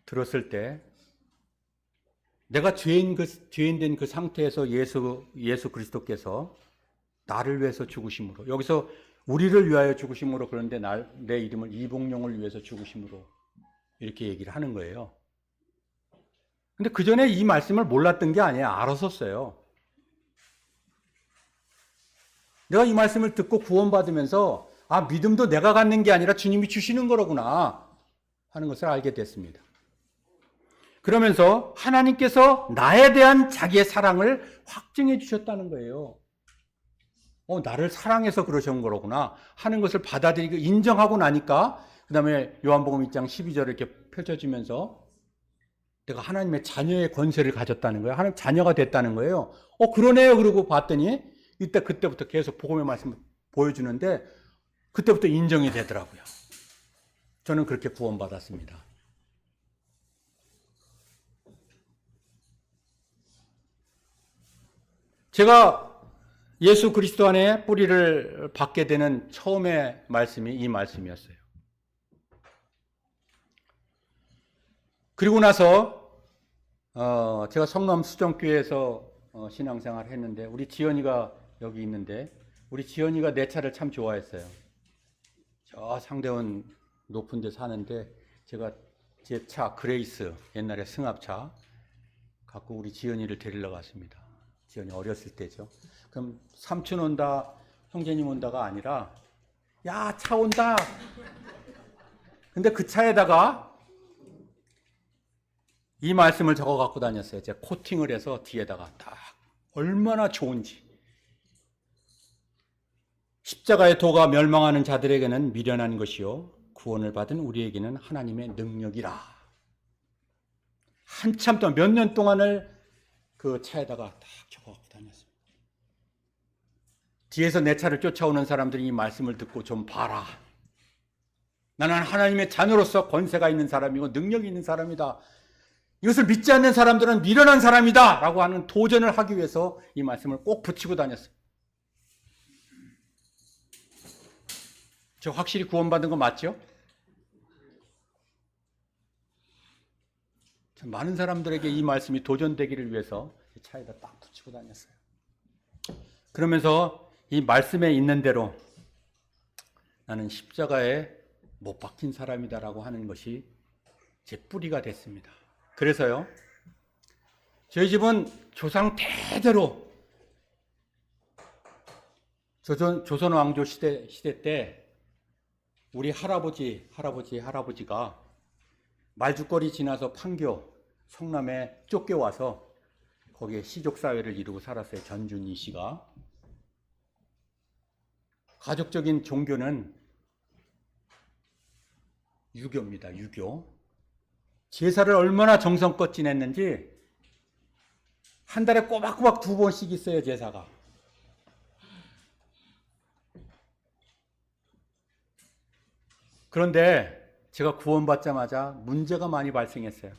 들었을 때 내가 죄인 된 그 상태에서 예수 그리스도께서 나를 위해서 죽으심으로 여기서 우리를 위하여 죽으심으로 그런데 내 이름을 이복용을 위해서 죽으심으로 이렇게 얘기를 하는 거예요. 근데 그 전에 이 말씀을 몰랐던 게 아니에요. 알았었어요. 내가 이 말씀을 듣고 구원받으면서 믿음도 내가 갖는 게 아니라 주님이 주시는 거로구나 하는 것을 알게 됐습니다. 그러면서 하나님께서 나에 대한 자기의 사랑을 확증해 주셨다는 거예요. 나를 사랑해서 그러신 거로구나 하는 것을 받아들이고 인정하고 나니까 그 다음에 요한복음 2장 12절을 이렇게 펼쳐지면서 내가 하나님의 자녀의 권세를 가졌다는 거예요. 하나님 자녀가 됐다는 거예요. 그러네요. 그러고 봤더니 그때부터 계속 복음의 말씀을 보여주는데 그때부터 인정이 되더라고요. 저는 그렇게 구원받았습니다. 제가 예수 그리스도 안에 뿌리를 박게 되는 처음의 말씀이 이 말씀이었어요. 그리고 나서 제가 성남 수정교회에서 신앙생활을 했는데 우리 지연이가 여기 있는데 우리 지연이가 내 차를 참 좋아했어요. 저 상대원 높은 데 사는데 제가 제 차 그레이스 옛날에 승합차 갖고 우리 지연이를 데리러 갔습니다. 지연이 어렸을 때죠. 그럼 삼촌 온다, 형제님 온다가 아니라 야, 차 온다. 근데 그 차에다가 이 말씀을 적어 갖고 다녔어요. 제가 코팅을 해서 뒤에다가 딱 얼마나 좋은지. 십자가의 도가 멸망하는 자들에게는 미련한 것이요 구원을 받은 우리에게는 하나님의 능력이라. 한참 동안 몇 년 동안을 그 차에다가 딱 적어 갖고 다녔습니다. 뒤에서 내 차를 쫓아오는 사람들이 이 말씀을 듣고 좀 봐라. 나는 하나님의 자녀로서 권세가 있는 사람이고 능력이 있는 사람이다. 이것을 믿지 않는 사람들은 미련한 사람이다 라고 하는 도전을 하기 위해서 이 말씀을 꼭 붙이고 다녔어요. 저 확실히 구원받은 거 맞죠? 많은 사람들에게 이 말씀이 도전되기를 위해서 차에다 딱 붙이고 다녔어요. 그러면서 이 말씀에 있는 대로 나는 십자가에 못 박힌 사람이다라고 하는 것이 제 뿌리가 됐습니다. 그래서요, 저희 집은 조상 대대로 조선 왕조 시대 때 우리 할아버지가 말죽거리 지나서 판교 성남에 쫓겨와서 거기에 시족사회를 이루고 살았어요. 전준희 씨가. 가족적인 종교는 유교입니다. 유교. 제사를 얼마나 정성껏 지냈는지 한 달에 꼬박꼬박 2번씩 있어요. 제사가. 그런데 제가 구원받자마자 문제가 많이 발생했어요.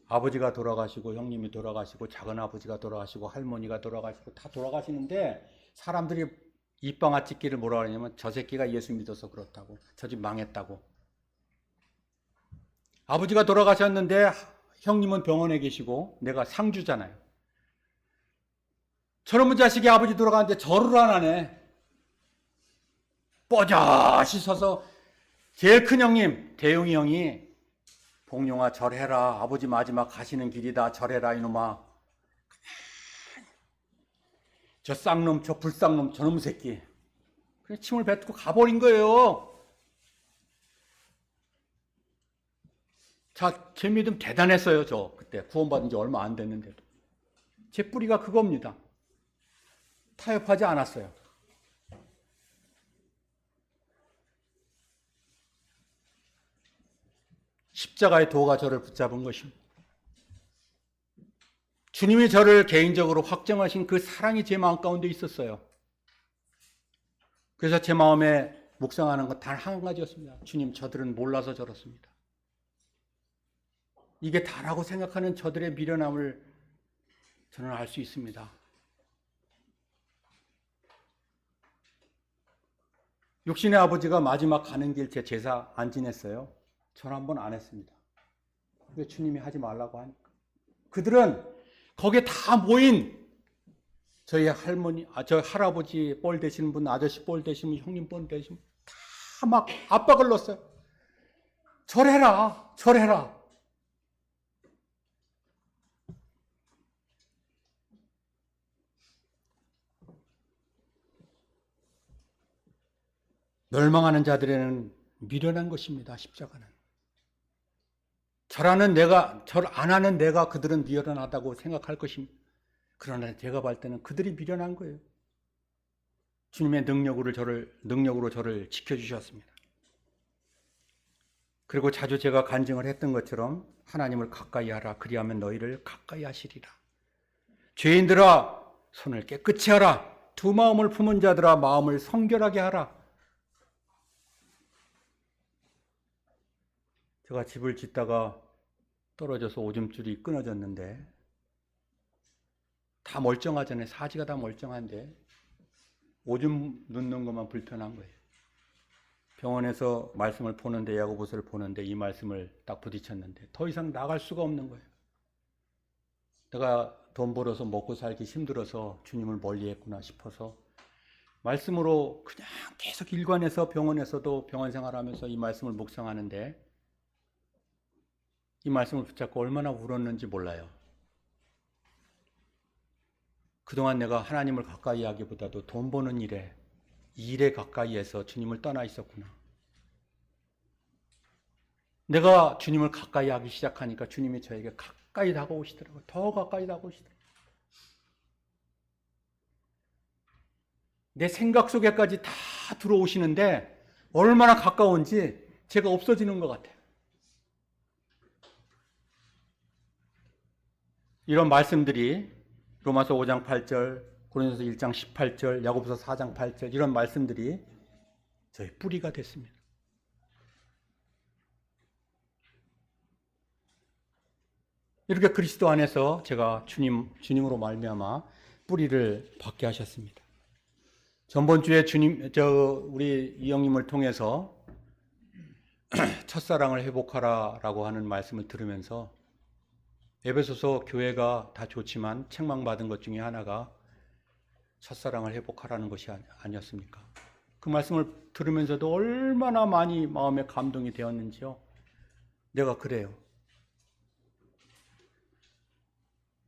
아버지가 돌아가시고 형님이 돌아가시고 작은아버지가 돌아가시고 할머니가 돌아가시고 다 돌아가시는데 사람들이 입방아 찍기를 뭐라 그러냐면 저 새끼가 예수 믿어서 그렇다고, 저 집 망했다고. 아버지가 돌아가셨는데 형님은 병원에 계시고 내가 상주잖아요. 저놈의 자식이 아버지 돌아가는데 절을 안 하네. 뻐젓이 서서 제일 큰 형님 대용이 형이 복룡아 절해라. 아버지 마지막 가시는 길이다. 절해라 이놈아. 저 쌍놈 저 불쌍놈 저놈 새끼. 그냥 침을 뱉고 가버린 거예요. 자, 제 믿음 대단했어요. 저 그때 구원받은 지 얼마 안 됐는데도. 제 뿌리가 그겁니다. 타협하지 않았어요. 십자가의 도가 저를 붙잡은 것입니다. 주님이 저를 개인적으로 확정하신 그 사랑이 제 마음 가운데 있었어요. 그래서 제 마음에 묵상하는 것 단 한 가지였습니다. 주님, 저들은 몰라서 저렇습니다. 이게 다라고 생각하는 저들의 미련함을 저는 알 수 있습니다. 육신의 아버지가 마지막 가는 길 제 제사 안 지냈어요. 저는 한 번 안 했습니다. 왜 주님이 하지 말라고 하니까. 그들은 거기에 다 모인 저희 할머니, 저 할아버지 뻘 되시는 분, 아저씨 뻘 되시는 분, 형님 뻘 되시는 분, 다 막 압박을 넣었어요. 절해라, 절해라. 멸망하는 자들에는 미련한 것입니다. 십자가는. 절 안 하는 내가 그들은 미련하다고 생각할 것입니다. 그러나 제가 볼 때는 그들이 미련한 거예요. 주님의 능력으로 저를 지켜주셨습니다. 그리고 자주 제가 간증을 했던 것처럼 하나님을 가까이 하라. 그리하면 너희를 가까이 하시리라. 죄인들아, 손을 깨끗이 하라. 두 마음을 품은 자들아, 마음을 성결하게 하라. 제가 집을 짓다가 떨어져서 오줌줄이 끊어졌는데 다 멀쩡하잖아요. 사지가 다 멀쩡한데 오줌 넣는 것만 불편한 거예요. 병원에서 말씀을 보는데 야고보서를 보는데 이 말씀을 딱 부딪혔는데 더 이상 나갈 수가 없는 거예요. 내가 돈 벌어서 먹고 살기 힘들어서 주님을 멀리했구나 싶어서 말씀으로 그냥 계속 일관해서 병원에서도 병원 생활하면서 이 말씀을 묵상하는데 이 말씀을 붙잡고 얼마나 울었는지 몰라요. 그동안 내가 하나님을 가까이 하기보다도 돈 버는 일에 가까이해서 주님을 떠나 있었구나. 내가 주님을 가까이 하기 시작하니까 주님이 저에게 가까이 다가오시더라고요. 더 가까이 다가오시더라고요. 내 생각 속에까지 다 들어오시는데 얼마나 가까운지 제가 없어지는 것 같아요. 이런 말씀들이 로마서 5장 8절, 고린도서 1장 18절, 야고보서 4장 8절 이런 말씀들이 저희 뿌리가 됐습니다. 이렇게 그리스도 안에서 제가 주님으로 말미암아 뿌리를 받게 하셨습니다. 전번주에 우리 이영님을 통해서 첫사랑을 회복하라라고 하는 말씀을 들으면서 에베소서 교회가 다 좋지만 책망받은 것 중에 하나가 첫사랑을 회복하라는 것이 아니었습니까? 그 말씀을 들으면서도 얼마나 많이 마음에 감동이 되었는지요. 내가 그래요.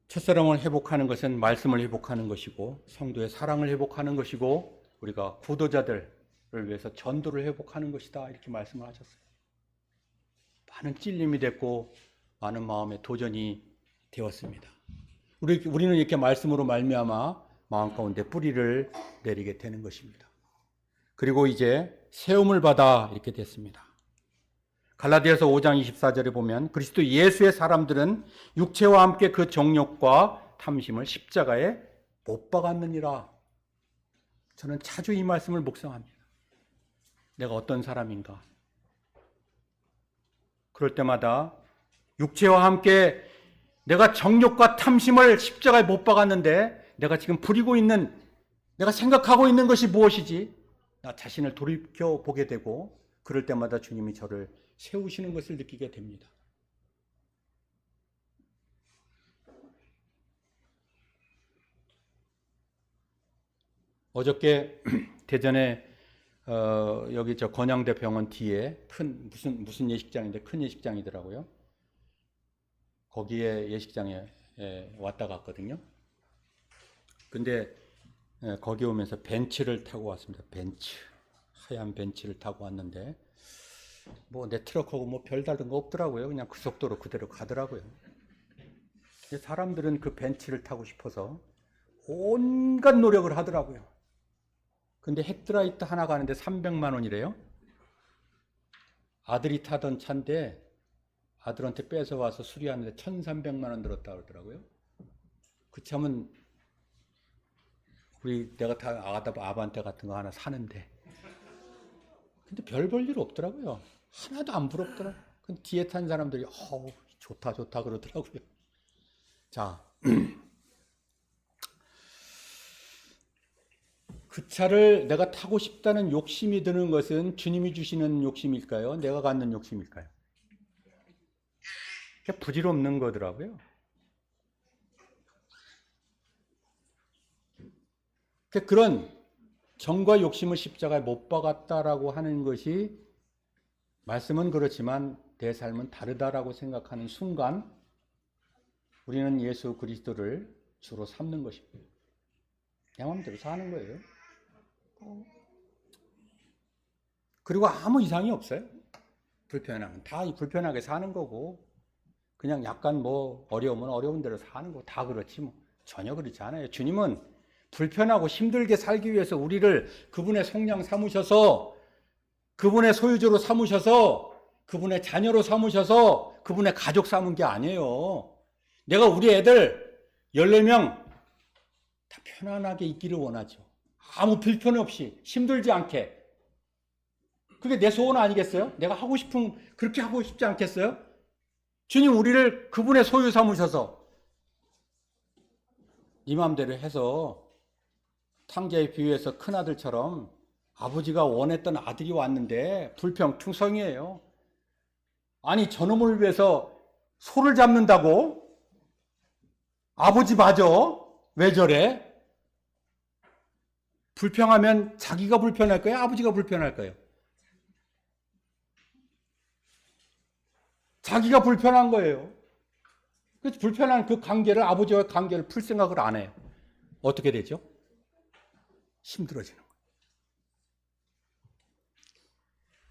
첫사랑을 회복하는 것은 말씀을 회복하는 것이고 성도의 사랑을 회복하는 것이고 우리가 구도자들을 위해서 전도를 회복하는 것이다 이렇게 말씀을 하셨어요. 많은 찔림이 됐고 많은 마음의 도전이 되었습니다. 우리는 이렇게 말씀으로 말미암아 마음 가운데 뿌리를 내리게 되는 것입니다. 그리고 이제 세움을 받아 이렇게 됐습니다. 갈라디아서 5장 24절에 보면 그리스도 예수의 사람들은 육체와 함께 그 정욕과 탐심을 십자가에 못 박았느니라. 저는 자주 이 말씀을 묵상합니다. 내가 어떤 사람인가? 그럴 때마다 육체와 함께 내가 정욕과 탐심을 십자가에 못 박았는데 내가 지금 부리고 있는, 내가 생각하고 있는 것이 무엇이지? 나 자신을 돌이켜보게 되고 그럴 때마다 주님이 저를 세우시는 것을 느끼게 됩니다. 어저께 대전에 여기 저 건양대 병원 뒤에 큰 무슨 예식장인데 큰 예식장이더라고요. 거기에 예식장에 왔다 갔거든요. 근데 거기 오면서 벤츠를 타고 왔습니다. 하얀 벤츠를 타고 왔는데 뭐 내 트럭하고 뭐 별다른 거 없더라고요. 그냥 그 속도로 그대로 가더라고요. 사람들은 그 벤츠를 타고 싶어서 온갖 노력을 하더라고요. 근데 헤드라이트 하나 가는데 300만 원이래요. 아들이 타던 차인데 아들한테 뺏어와서 수리하는데 1,300만 원 들었다 그러더라고요. 그 차면 내가 다 아반떼 같은 거 하나 사는데. 근데 별 볼 일 없더라고요. 하나도 안 부럽더라고요. 근데 뒤에 탄 사람들이 좋다 그러더라고요. 자, 그 차를 내가 타고 싶다는 욕심이 드는 것은 주님이 주시는 욕심일까요? 내가 갖는 욕심일까요? 부질없는 거더라고요. 그런 정과 욕심을 십자가에 못 박았다라고 하는 것이 말씀은 그렇지만 내 삶은 다르다라고 생각하는 순간 우리는 예수 그리스도를 주로 삼는 것입니다. 내 마음대로 사는 거예요. 그리고 아무 이상이 없어요. 불편하면 다 불편하게 사는 거고 그냥 약간 뭐 어려우면 어려운 대로 사는 거 다 그렇지 뭐 전혀 그렇지 않아요. 주님은 불편하고 힘들게 살기 위해서 우리를 그분의 속량 삼으셔서 그분의 소유주로 삼으셔서 그분의 자녀로 삼으셔서 그분의 가족 삼은 게 아니에요. 내가 우리 애들 14명 다 편안하게 있기를 원하죠. 아무 불편 없이 힘들지 않게. 그게 내 소원 아니겠어요? 내가 하고 싶은 그렇게 하고 싶지 않겠어요? 주님 우리를 그분의 소유 삼으셔서 네 마음대로 해서 탕자의 비유에서 큰아들처럼 아버지가 원했던 아들이 왔는데 불평투성이에요. 아니 저놈을 위해서 소를 잡는다고? 아버지 맞아? 왜 저래? 불평하면 자기가 불편할 거예요? 아버지가 불편할 거예요? 자기가 불편한 거예요. 그 불편한 그 관계를, 아버지와 관계를 풀 생각을 안 해요. 어떻게 되죠? 힘들어지는 거예요.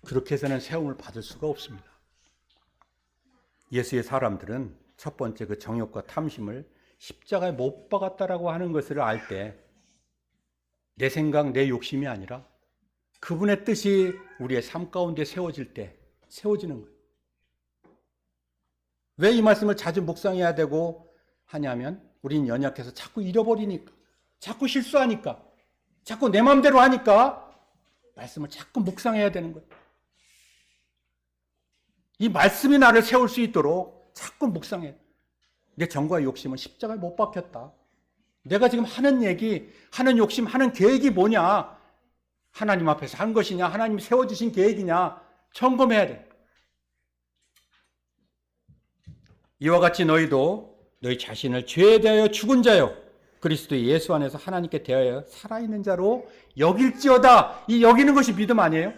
그렇게 해서는 세움을 받을 수가 없습니다. 예수의 사람들은 첫 번째 그 정욕과 탐심을 십자가에 못 박았다라고 하는 것을 알 때 내 생각, 내 욕심이 아니라 그분의 뜻이 우리의 삶 가운데 세워질 때 세워지는 거예요. 왜 이 말씀을 자주 묵상해야 되고 하냐면 우린 연약해서 자꾸 잃어버리니까, 자꾸 실수하니까, 자꾸 내 마음대로 하니까 말씀을 자꾸 묵상해야 되는 거예요. 이 말씀이 나를 세울 수 있도록 자꾸 묵상해. 내 정과 욕심은 십자가에 못 박혔다. 내가 지금 하는 얘기, 하는 욕심, 하는 계획이 뭐냐? 하나님 앞에서 한 것이냐? 하나님이 세워주신 계획이냐? 점검해야 돼. 이와 같이 너희도 너희 자신을 죄에 대하여 죽은 자요 그리스도 예수 안에서 하나님께 대하여 살아있는 자로 여길지어다. 이 여기는 것이 믿음 아니에요?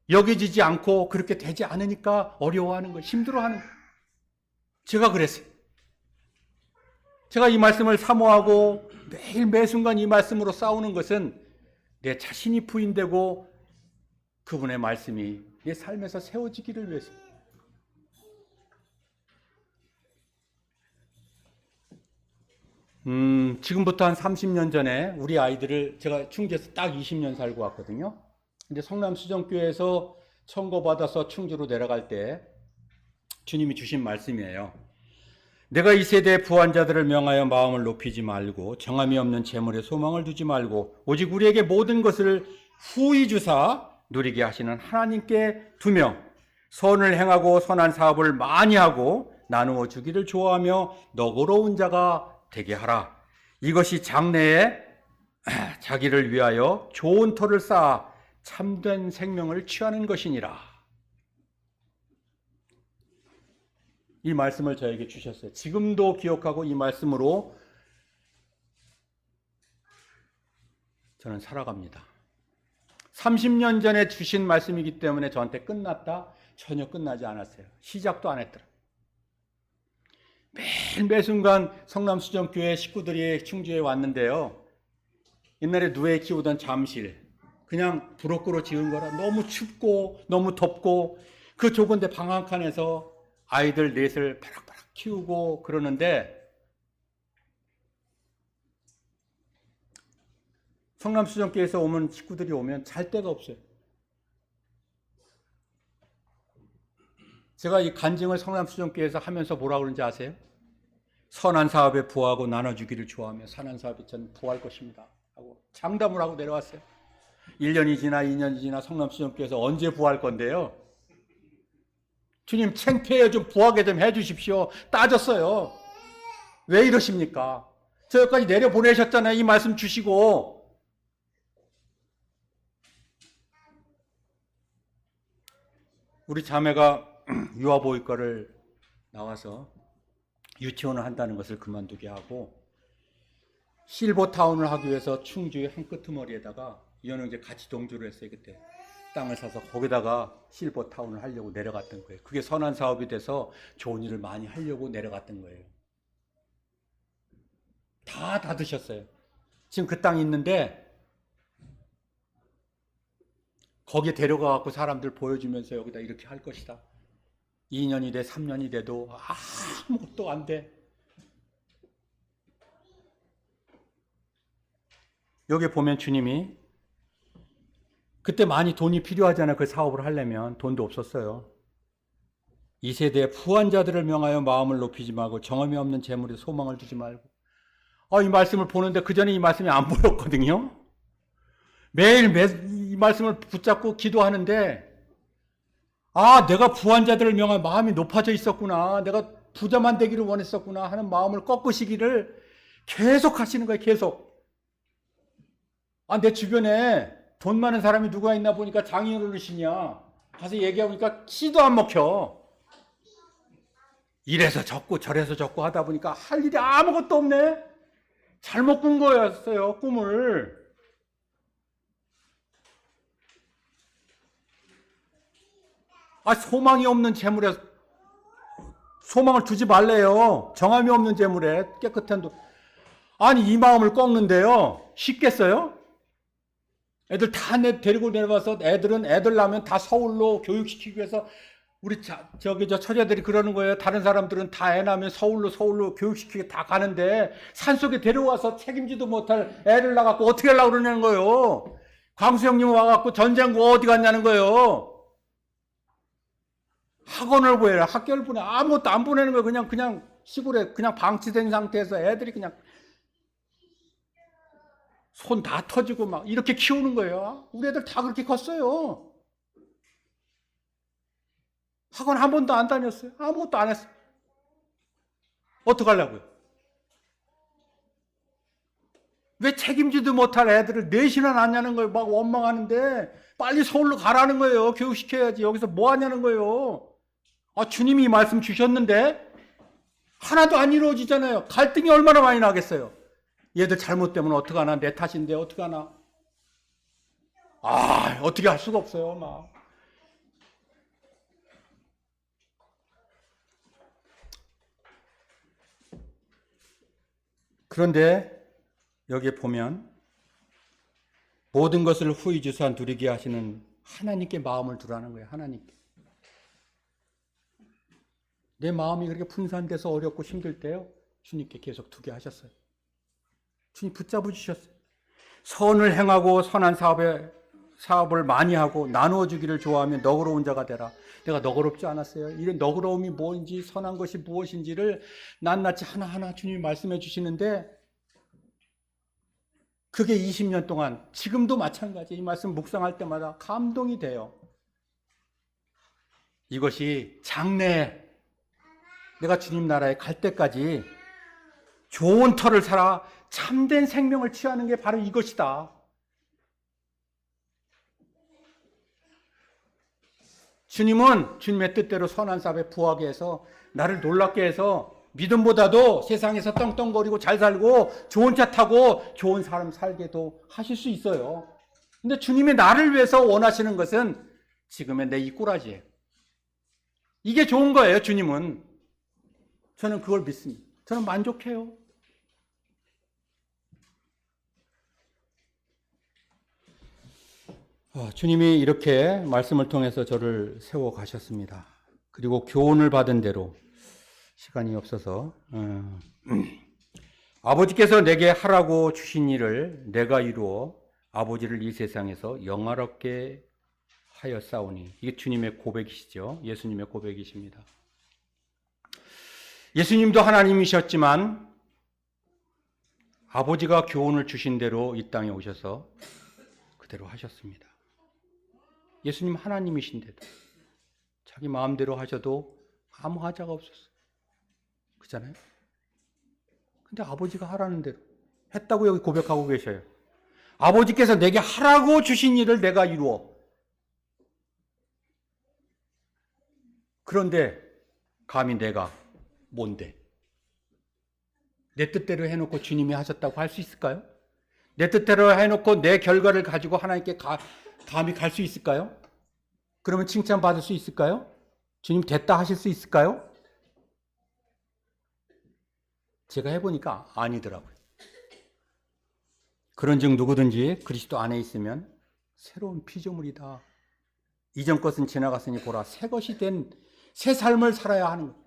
여기지지 않고 그렇게 되지 않으니까 어려워하는 거예요. 힘들어하는 거예요. 제가 그랬어요. 제가 이 말씀을 사모하고 매일 매순간 이 말씀으로 싸우는 것은 내 자신이 부인되고 그분의 말씀이 내 삶에서 세워지기를 위해서. 지금부터 한 30년 전에 우리 아이들을 제가 충주에서 딱 20년 살고 왔거든요. 근데 성남수정교회에서 청구받아서 충주로 내려갈 때 주님이 주신 말씀이에요. 내가 이 세대의 부한자들을 명하여 마음을 높이지 말고 정함이 없는 재물에 소망을 두지 말고 오직 우리에게 모든 것을 후히 주사 누리게 하시는 하나님께 두며 선을 행하고 선한 사업을 많이 하고 나누어 주기를 좋아하며 너그러운 자가 되게 하라. 이것이 장래에 자기를 위하여 좋은 터를 쌓아 참된 생명을 취하는 것이니라. 이 말씀을 저에게 주셨어요. 지금도 기억하고 이 말씀으로 저는 살아갑니다. 30년 전에 주신 말씀이기 때문에 저한테 끝났다? 전혀 끝나지 않았어요. 시작도 안 했더라. 매일 매순간 성남수정교회 식구들이 충주에 왔는데요. 옛날에 누에 키우던 잠실, 그냥 브로커로 지은 거라 너무 춥고 너무 덥고 그 좁은 데 방 한 칸에서 아이들 넷을 바락바락 키우고 그러는데 성남수정교회에서 오면 식구들이 오면 잘 데가 없어요. 제가 이 간증을 성남수정교회에서 하면서 뭐라 그러는지 아세요? 선한 사업에 부하고 나눠주기를 좋아하며 선한 사업에 전 부할 것입니다 하고 장담을 하고 내려왔어요. 1년이 지나 2년이 지나 성남수정교회에서 언제 부할 건데요? 주님 창피해요. 좀 부하게 좀 해주십시오. 따졌어요. 왜 이러십니까? 저 여기까지 내려보내셨잖아요. 이 말씀 주시고. 우리 자매가 유아보육과를 나와서 유치원을 한다는 것을 그만두게 하고 실버타운을 하기 위해서 충주의 한 끄트머리에다가 이현영 이제 같이 동조를 했어요. 그때 땅을 사서 거기다가 실버타운을 하려고 내려갔던 거예요. 그게 선한 사업이 돼서 좋은 일을 많이 하려고 내려갔던 거예요. 다 닫으셨어요. 지금 그 땅이 있는데 거기에 데려가갖고 사람들 보여주면서 여기다 이렇게 할 것이다. 2년이 돼 3년이 돼도 아무것도 안 돼. 여기 보면 주님이 그때 많이 돈이 필요하잖아요. 그 사업을 하려면 돈도 없었어요. 이 세대의 부한자들을 명하여 마음을 높이지 말고 정함이 없는 재물에 소망을 두지 말고. 이 말씀을 보는데 그 전에 이 말씀이 안 보였거든요. 매일 이 말씀을 붙잡고 기도하는데 내가 부한자들을 명하여 마음이 높아져 있었구나. 내가 부자만 되기를 원했었구나 하는 마음을 꺾으시기를 계속 하시는 거예요. 계속. 내 주변에 돈 많은 사람이 누가 있나 보니까 장인 어르신이야. 가서 얘기해보니까 키도 안 먹혀. 이래서 적고 저래서 적고 하다 보니까 할 일이 아무것도 없네. 잘못 꾼 거였어요, 꿈을. 소망이 없는 재물에 소망을 두지 말래요. 정함이 없는 재물에 깨끗한 돈. 이 마음을 꺾는데요. 쉽겠어요? 애들 다 데리고 내려와서 애들은 애들 낳으면 다 서울로 교육시키기 위해서 우리 저 처자들이 그러는 거예요. 다른 사람들은 다 애 낳으면 서울로 교육시키게 다 가는데 산속에 데려와서 책임지도 못할 애를 낳아갖고 어떻게 하려고 그러냐는 거예요. 광수 형님 와갖고 전쟁고 어디 갔냐는 거예요. 학원을 보내라, 학교를 보내, 아무것도 안 보내는 거예요. 그냥 시골에 그냥 방치된 상태에서 애들이 그냥 손 다 터지고 막 이렇게 키우는 거예요. 우리 애들 다 그렇게 컸어요. 학원 한 번도 안 다녔어요. 아무것도 안 했어요. 어떡하려고요? 왜 책임지도 못할 애들을 넷이나 낳냐는 거예요. 막 원망하는데 빨리 서울로 가라는 거예요. 교육시켜야지. 여기서 뭐 하냐는 거예요. 주님이 이 말씀 주셨는데 하나도 안 이루어지잖아요. 갈등이 얼마나 많이 나겠어요. 얘들 잘못되면 어떡하나, 내 탓인데 어떡하나. 어떻게 할 수가 없어요. 막. 그런데 여기에 보면 모든 것을 후히 주사 누리게 하시는 하나님께 마음을 두라는 거예요. 하나님께. 내 마음이 그렇게 분산돼서 어렵고 힘들 때요, 주님께 계속 두게 하셨어요. 주님 붙잡아 주셨어요. 선을 행하고 선한 사업을 많이 하고 나누어 주기를 좋아하면 너그러운 자가 되라. 내가 너그럽지 않았어요. 이런 너그러움이 뭔지, 선한 것이 무엇인지를 낱낱이 하나하나 주님이 말씀해 주시는데, 그게 20년 동안, 지금도 마찬가지, 이 말씀 묵상할 때마다 감동이 돼요. 이것이 장래에 내가 주님 나라에 갈 때까지 좋은 터를 살아 참된 생명을 취하는 게 바로 이것이다. 주님은 주님의 뜻대로 선한 사업에 부하게 해서 나를 놀랍게 해서 믿음보다도 세상에서 떵떵거리고 잘 살고 좋은 차 타고 좋은 사람 살게도 하실 수 있어요. 근데 주님이 나를 위해서 원하시는 것은 지금의 내 이 꼬라지예요. 이게 좋은 거예요, 주님은. 저는 그걸 믿습니다. 저는 만족해요. 주님이 이렇게 말씀을 통해서 저를 세워 가셨습니다. 그리고 교훈을 받은 대로, 시간이 없어서, 아버지께서 내게 하라고 주신 일을 내가 이루어 아버지를 이 세상에서 영화롭게 하였사오니. 이게 주님의 고백이시죠. 예수님의 고백이십니다. 예수님도 하나님이셨지만 아버지가 교훈을 주신 대로 이 땅에 오셔서 그대로 하셨습니다. 예수님 하나님이신데도 자기 마음대로 하셔도 아무 하자가 없었어요. 그렇잖아요? 근데 아버지가 하라는 대로 했다고 여기 고백하고 계셔요. 아버지께서 내게 하라고 주신 일을 내가 이루어. 그런데 감히 내가 뭔데? 내 뜻대로 해놓고 주님이 하셨다고 할 수 있을까요? 내 뜻대로 해놓고 내 결과를 가지고 하나님께 감히 갈 수 있을까요? 그러면 칭찬받을 수 있을까요? 주님 됐다 하실 수 있을까요? 제가 해보니까 아니더라고요. 그런즉 누구든지 그리스도 안에 있으면 새로운 피조물이다. 이전 것은 지나갔으니 보라 새 것이 된 새 삶을 살아야 하는 거예요.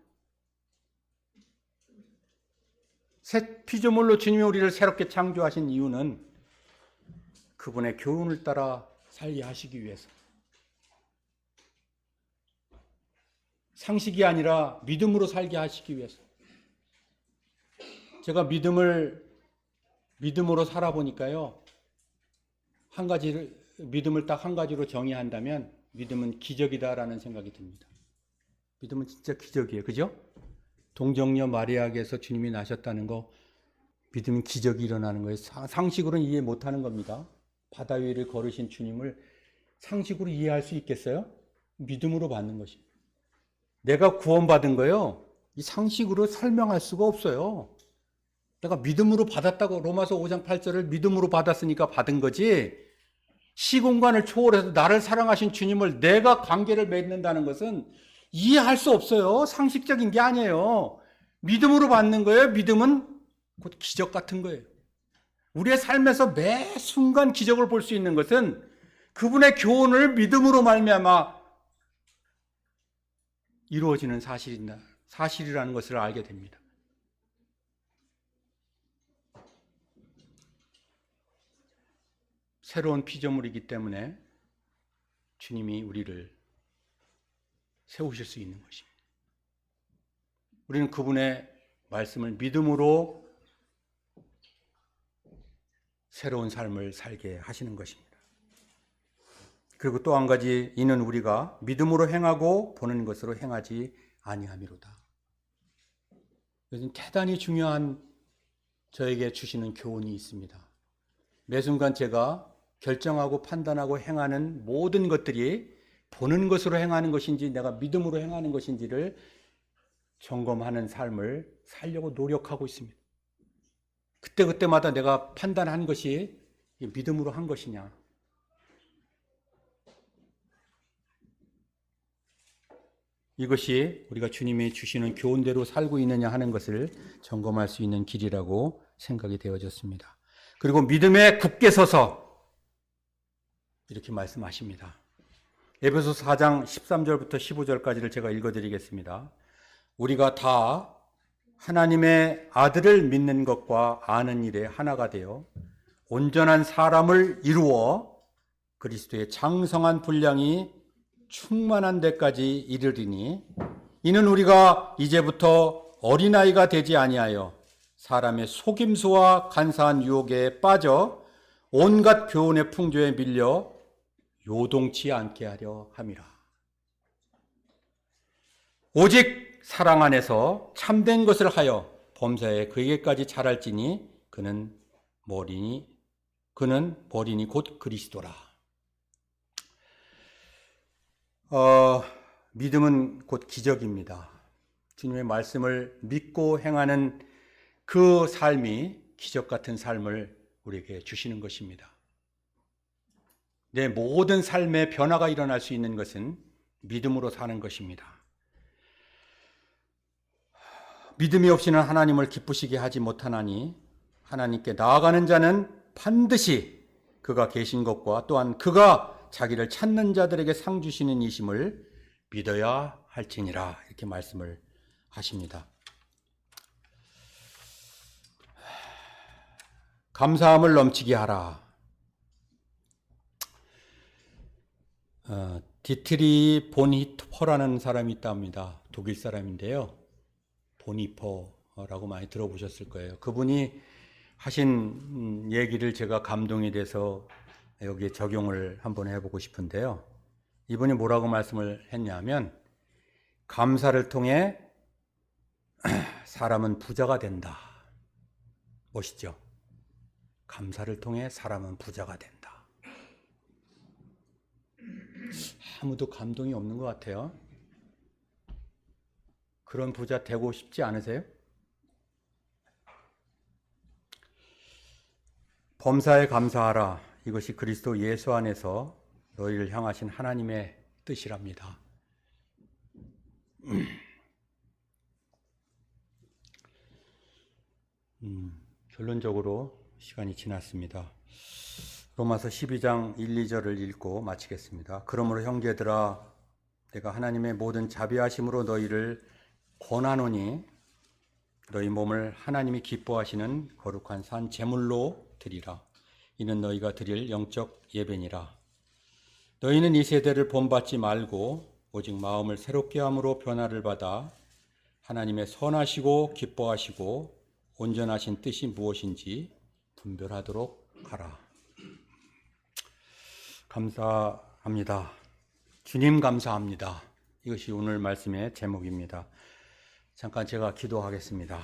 새 피조물로 주님이 우리를 새롭게 창조하신 이유는 그분의 교훈을 따라 살게 하시기 위해서. 상식이 아니라 믿음으로 살게 하시기 위해서. 제가 믿음으로 살아보니까요, 믿음을 딱 한 가지로 정의한다면 믿음은 기적이다라는 생각이 듭니다. 믿음은 진짜 기적이에요. 그죠? 동정녀 마리아에게서 주님이 나셨다는 거, 믿음은 기적이 일어나는 거예요. 상식으로는 이해 못하는 겁니다. 바다 위를 걸으신 주님을 상식으로 이해할 수 있겠어요? 믿음으로 받는 것입니다. 내가 구원받은 거요, 이 상식으로 설명할 수가 없어요. 내가 믿음으로 받았다고 로마서 5장 8절을 믿음으로 받았으니까 받은 거지, 시공간을 초월해서 나를 사랑하신 주님을 내가 관계를 맺는다는 것은 이해할 수 없어요. 상식적인 게 아니에요. 믿음으로 받는 거예요. 믿음은 곧 기적 같은 거예요. 우리의 삶에서 매 순간 기적을 볼 수 있는 것은 그분의 교훈을 믿음으로 말미암아 이루어지는 사실이라는 것을 알게 됩니다. 새로운 피조물이기 때문에 주님이 우리를 세우실 수 있는 것입니다. 우리는 그분의 말씀을 믿음으로 새로운 삶을 살게 하시는 것입니다. 그리고 또 한 가지, 이는 우리가 믿음으로 행하고 보는 것으로 행하지 아니함이로다. 이것은 대단히 중요한 저에게 주시는 교훈이 있습니다. 매 순간 제가 결정하고 판단하고 행하는 모든 것들이 보는 것으로 행하는 것인지 내가 믿음으로 행하는 것인지를 점검하는 삶을 살려고 노력하고 있습니다. 그때그때마다 내가 판단한 것이 믿음으로 한 것이냐, 이것이 우리가 주님이 주시는 교훈대로 살고 있느냐 하는 것을 점검할 수 있는 길이라고 생각이 되어졌습니다. 그리고 믿음에 굳게 서서 이렇게 말씀하십니다. 에베소서 4장 13절부터 15절까지를 제가 읽어드리겠습니다. 우리가 다 하나님의 아들을 믿는 것과 아는 일에 하나가 되어 온전한 사람을 이루어 그리스도의 장성한 분량이 충만한 데까지 이르리니, 이는 우리가 이제부터 어린아이가 되지 아니하여 사람의 속임수와 간사한 유혹에 빠져 온갖 교훈의 풍조에 밀려 요동치 않게 하려 함이라. 오직 사랑 안에서 참된 것을 하여 범사에 그에게까지 자랄지니 그는 머리니 곧 그리스도라. 믿음은 곧 기적입니다. 주님의 말씀을 믿고 행하는 그 삶이 기적 같은 삶을 우리에게 주시는 것입니다. 내 모든 삶의 변화가 일어날 수 있는 것은 믿음으로 사는 것입니다. 믿음이 없이는 하나님을 기쁘시게 하지 못하나니, 하나님께 나아가는 자는 반드시 그가 계신 것과 또한 그가 자기를 찾는 자들에게 상 주시는 이심을 믿어야 할지니라, 이렇게 말씀을 하십니다. 감사함을 넘치게 하라. 디트리 본히퍼라는 사람이 있답니다. 독일 사람인데요. 보니퍼라고 많이 들어보셨을 거예요. 그분이 하신 얘기를 제가 감동이 돼서 여기에 적용을 한번 해보고 싶은데요. 이분이 뭐라고 말씀을 했냐면, 감사를 통해 사람은 부자가 된다. 멋있죠? 감사를 통해 사람은 부자가 된다. 아무도 감동이 없는 것 같아요. 그런 부자 되고 싶지 않으세요? 범사에 감사하라. 이것이 그리스도 예수 안에서 너희를 향하신 하나님의 뜻이랍니다. 결론적으로 시간이 지났습니다. 로마서 12장 1, 2절을 읽고 마치겠습니다. 그러므로 형제들아, 내가 하나님의 모든 자비하심으로 너희를 권하노니 너희 몸을 하나님이 기뻐하시는 거룩한 산 제물로 드리라. 이는 너희가 드릴 영적 예배니라. 너희는 이 세대를 본받지 말고 오직 마음을 새롭게 함으로 변화를 받아 하나님의 선하시고 기뻐하시고 온전하신 뜻이 무엇인지 분별하도록 하라. 감사합니다. 주님 감사합니다. 이것이 오늘 말씀의 제목입니다. 잠깐 제가 기도하겠습니다.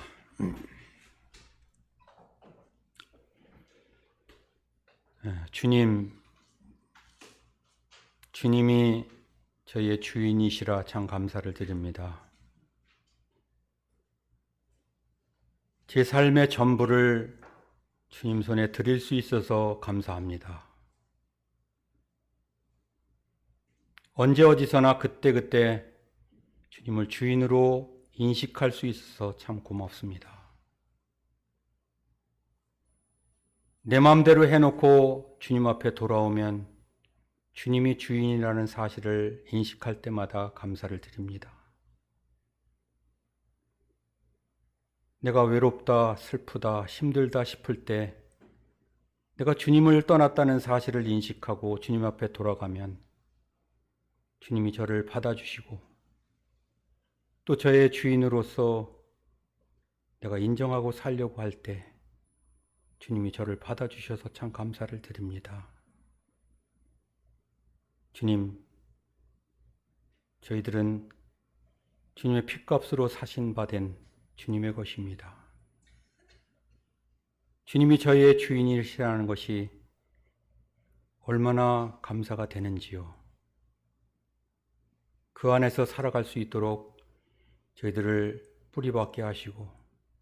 주님이 저희의 주인이시라 참 감사를 드립니다. 제 삶의 전부를 주님 손에 드릴 수 있어서 감사합니다. 언제 어디서나 그때그때 주님을 주인으로 인식할 수 있어서 참 고맙습니다. 내 마음대로 해놓고 주님 앞에 돌아오면 주님이 주인이라는 사실을 인식할 때마다 감사를 드립니다. 내가 외롭다, 슬프다, 힘들다 싶을 때 내가 주님을 떠났다는 사실을 인식하고 주님 앞에 돌아가면 주님이 저를 받아주시고 또 저의 주인으로서 내가 인정하고 살려고 할 때 주님이 저를 받아주셔서 참 감사를 드립니다. 주님, 저희들은 주님의 핏값으로 사신 바 된 주님의 것입니다. 주님이 저희의 주인이시라는 것이 얼마나 감사가 되는지요. 그 안에서 살아갈 수 있도록 저희들을 뿌리박게 하시고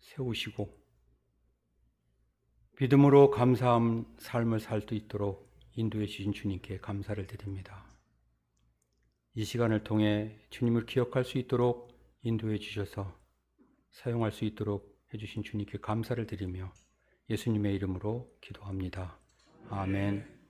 세우시고 믿음으로 감사한 삶을 살 수 있도록 인도해 주신 주님께 감사를 드립니다. 이 시간을 통해 주님을 기억할 수 있도록 인도해 주셔서 사용할 수 있도록 해주신 주님께 감사를 드리며 예수님의 이름으로 기도합니다. 아멘.